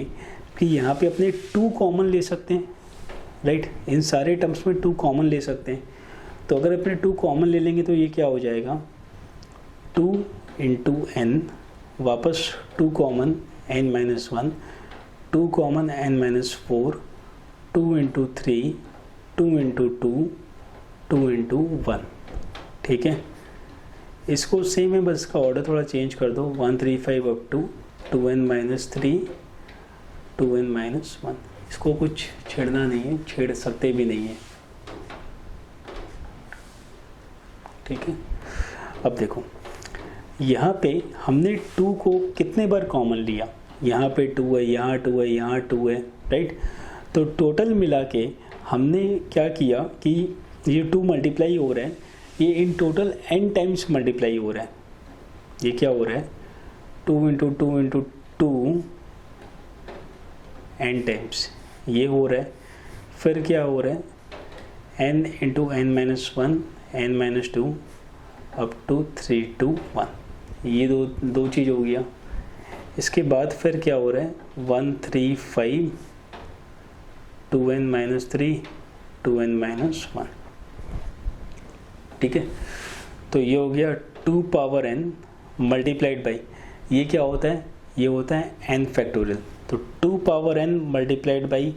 कि यहाँ पे अपने 2 कॉमन ले सकते हैं. राइट, इन सारे टर्म्स में 2 कॉमन ले सकते हैं. तो अगर अपने 2 कॉमन ले लेंगे तो ये क्या हो जाएगा? 2 इंटू n, वापस 2 common n minus 1, 2 common n minus 4, 2 into 3 2 into 2 2 into 1. ठीक है, इसको सेम है, बस इसका ऑर्डर थोड़ा चेंज कर दो. 1 3 5 up to 2n minus 3 2n minus 1. इसको कुछ छेड़ना नहीं है, छेड़ सकते भी नहीं है. ठीक है, अब देखो यहाँ पे हमने 2 को कितने बार कॉमन लिया? यहाँ पे 2 है, यहाँ 2 है, यहाँ 2 है. राइट, तो टोटल मिला के हमने क्या किया कि ये 2 मल्टीप्लाई हो रहा है, ये in total n times multiply हो रहा है. ये क्या हो रहा है? 2 इंटू 2 इंटू 2 n टाइम्स ये हो रहा है. फिर क्या हो रहा है? n into n minus 1 n माइनस 2 अप टू 3 2 1. ये दो चीज़ हो गया. इसके बाद फिर क्या हो रहा है? 1 3 5 2n माइनस 3 2n माइनस 1. ठीक है, तो ये हो गया 2 पावर n मल्टीप्लाइड बाई, ये क्या होता है? ये होता है n फैक्टोरियल. तो 2 power n multiplied by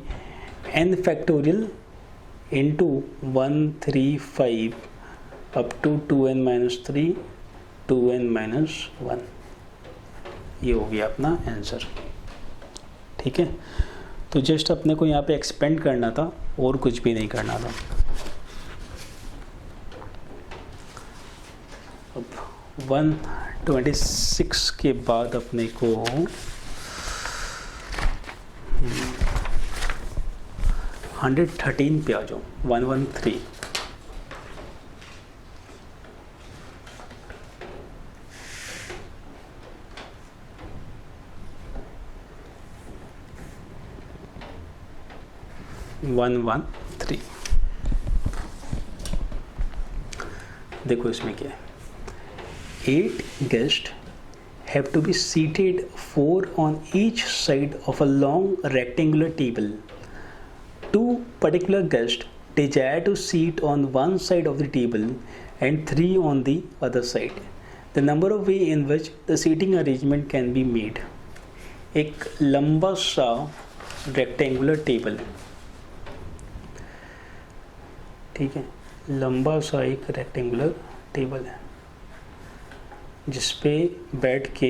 n factorial into 1 3 5 up to 2n minus 3 2n minus 1. ये हो गया अपना आंसर. ठीक है, तो जस्ट अपने को यहाँ पे एक्सपेंड करना था और कुछ भी नहीं करना था. अब 126 के बाद अपने को 113 पे आ जाओ, 113। देखो इसमें क्या है, 8 guests have to be seated 4 on each side of a long rectangular table. 2 particular guests desire to sit on one side of the table and 3 on the other side. The number of ways in which the seating arrangement can be made. एक लंबा सा rectangular table, ठीक है, लंबा सा एक rectangular table है जिस पे बैठ के,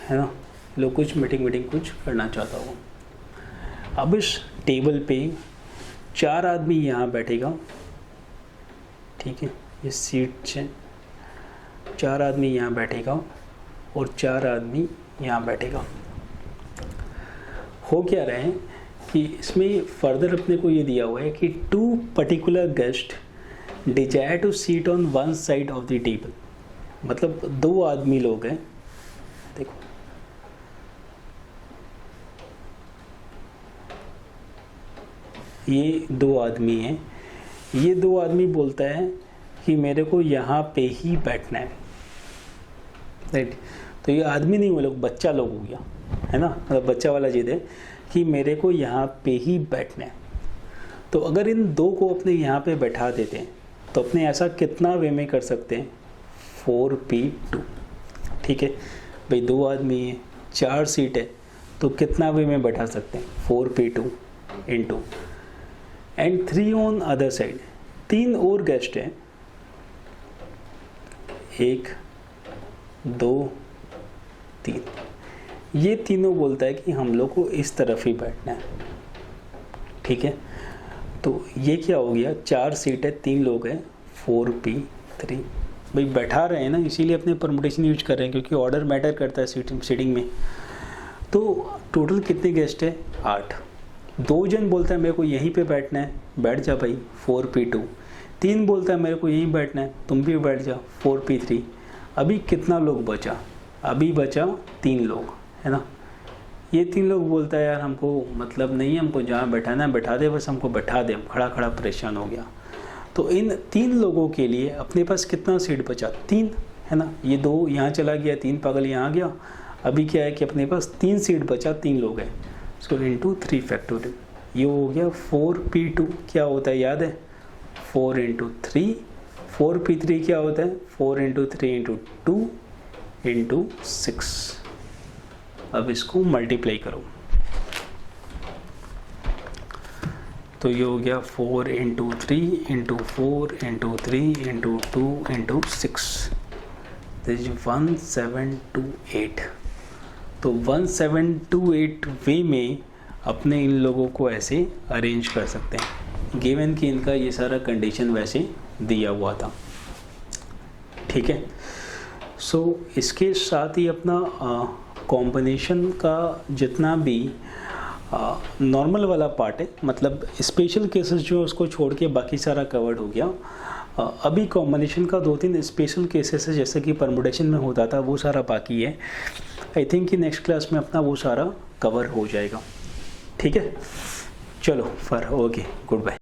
है ना, लोग कुछ मीटिंग कुछ करना चाहता हूँ। अब इस टेबल पे 4 आदमी यहाँ बैठेगा, ठीक है, ये सीट से 4 आदमी यहाँ बैठेगा और 4 आदमी यहाँ बैठेगा। हो क्या रहे हैं कि इसमें फर्दर अपने को ये दिया हुआ है कि 2 particular guests desire to sit on one side of the table, मतलब 2 आदमी लोग हैं, देखो ये 2 आदमी हैं, ये 2 आदमी बोलता है कि मेरे को यहाँ पे ही बैठना है, राइट। तो ये आदमी नहीं, वो लोग बच्चा लोग हो गया, है ना, मतलब बच्चा वाला जिद है कि मेरे को यहाँ पे ही बैठना है। तो अगर इन 2 को अपने यहाँ पे बैठा देते हैं तो अपने ऐसा कितना वे में कर सकते हैं, 4p2, ठीक है भाई, 2 आदमी हैं, 4 सीट है, तो कितना वे में बैठा सकते हैं, 4p2 into and 3 on other side. 3 और गेस्ट हैं, 1 2 3, ये तीनों बोलता है कि हम लोग को इस तरफ ही बैठना है, ठीक है। तो ये क्या हो गया, 4 सीट है, 3 लोग हैं, 4p3, भाई बैठा रहे हैं ना, इसीलिए अपने परमुटेशन यूज कर रहे हैं क्योंकि ऑर्डर मैटर करता है सीटिंग में। तो टोटल कितने गेस्ट है, 8। 2 जन बोलता है मेरे को यहीं पे बैठना है, बैठ जा भाई, 4p2। 3 बोलता है मेरे को यहीं बैठना है, तुम भी बैठ जा, 4p3। अभी कितना लोग बचा, अभी बचा 3 लोग, है ना। ये 3 लोग बोलता है यार हमको मतलब नहीं है, हमको जहाँ बैठाना है बैठा दे, बस हमको बैठा दे, खड़ा खड़ा परेशान हो गया। तो इन 3 लोगों के लिए अपने पास कितना सीट बचा, 3, है ना। ये 2 यहाँ चला गया, 3 पागल यहाँ गया, अभी क्या है कि अपने पास 3 सीट बचा, 3 लोग हैं, इसको इंटू 3 फैक्टोरियल, ये हो गया 4p2, क्या होता है याद है, 4 इंटू 3, 4p3 क्या होता है, 4 इंटू 3 इंटू 2 इंटू 6। अब इसको मल्टीप्लाई करो तो ये हो गया 4 into 3 into 4 into 3 into 2 into 6, this is 1728। तो 1728 वे में अपने इन लोगों को ऐसे अरेंज कर सकते हैं, गिवन कि इनका ये सारा कंडीशन वैसे दिया हुआ था, ठीक है। सो इसके साथ ही अपना कॉम्बिनेशन का जितना भी नॉर्मल वाला पार्ट है, मतलब स्पेशल केसेस जो उसको छोड़ के बाकी सारा कवर्ड हो गया। अभी कॉम्बिनेशन का 2-3 स्पेशल केसेस है जैसे कि परमुटेशन में होता था, वो सारा बाकी है। आई थिंक कि नेक्स्ट क्लास में अपना वो सारा कवर हो जाएगा, ठीक है। चलो फिर ओके, गुड बाय।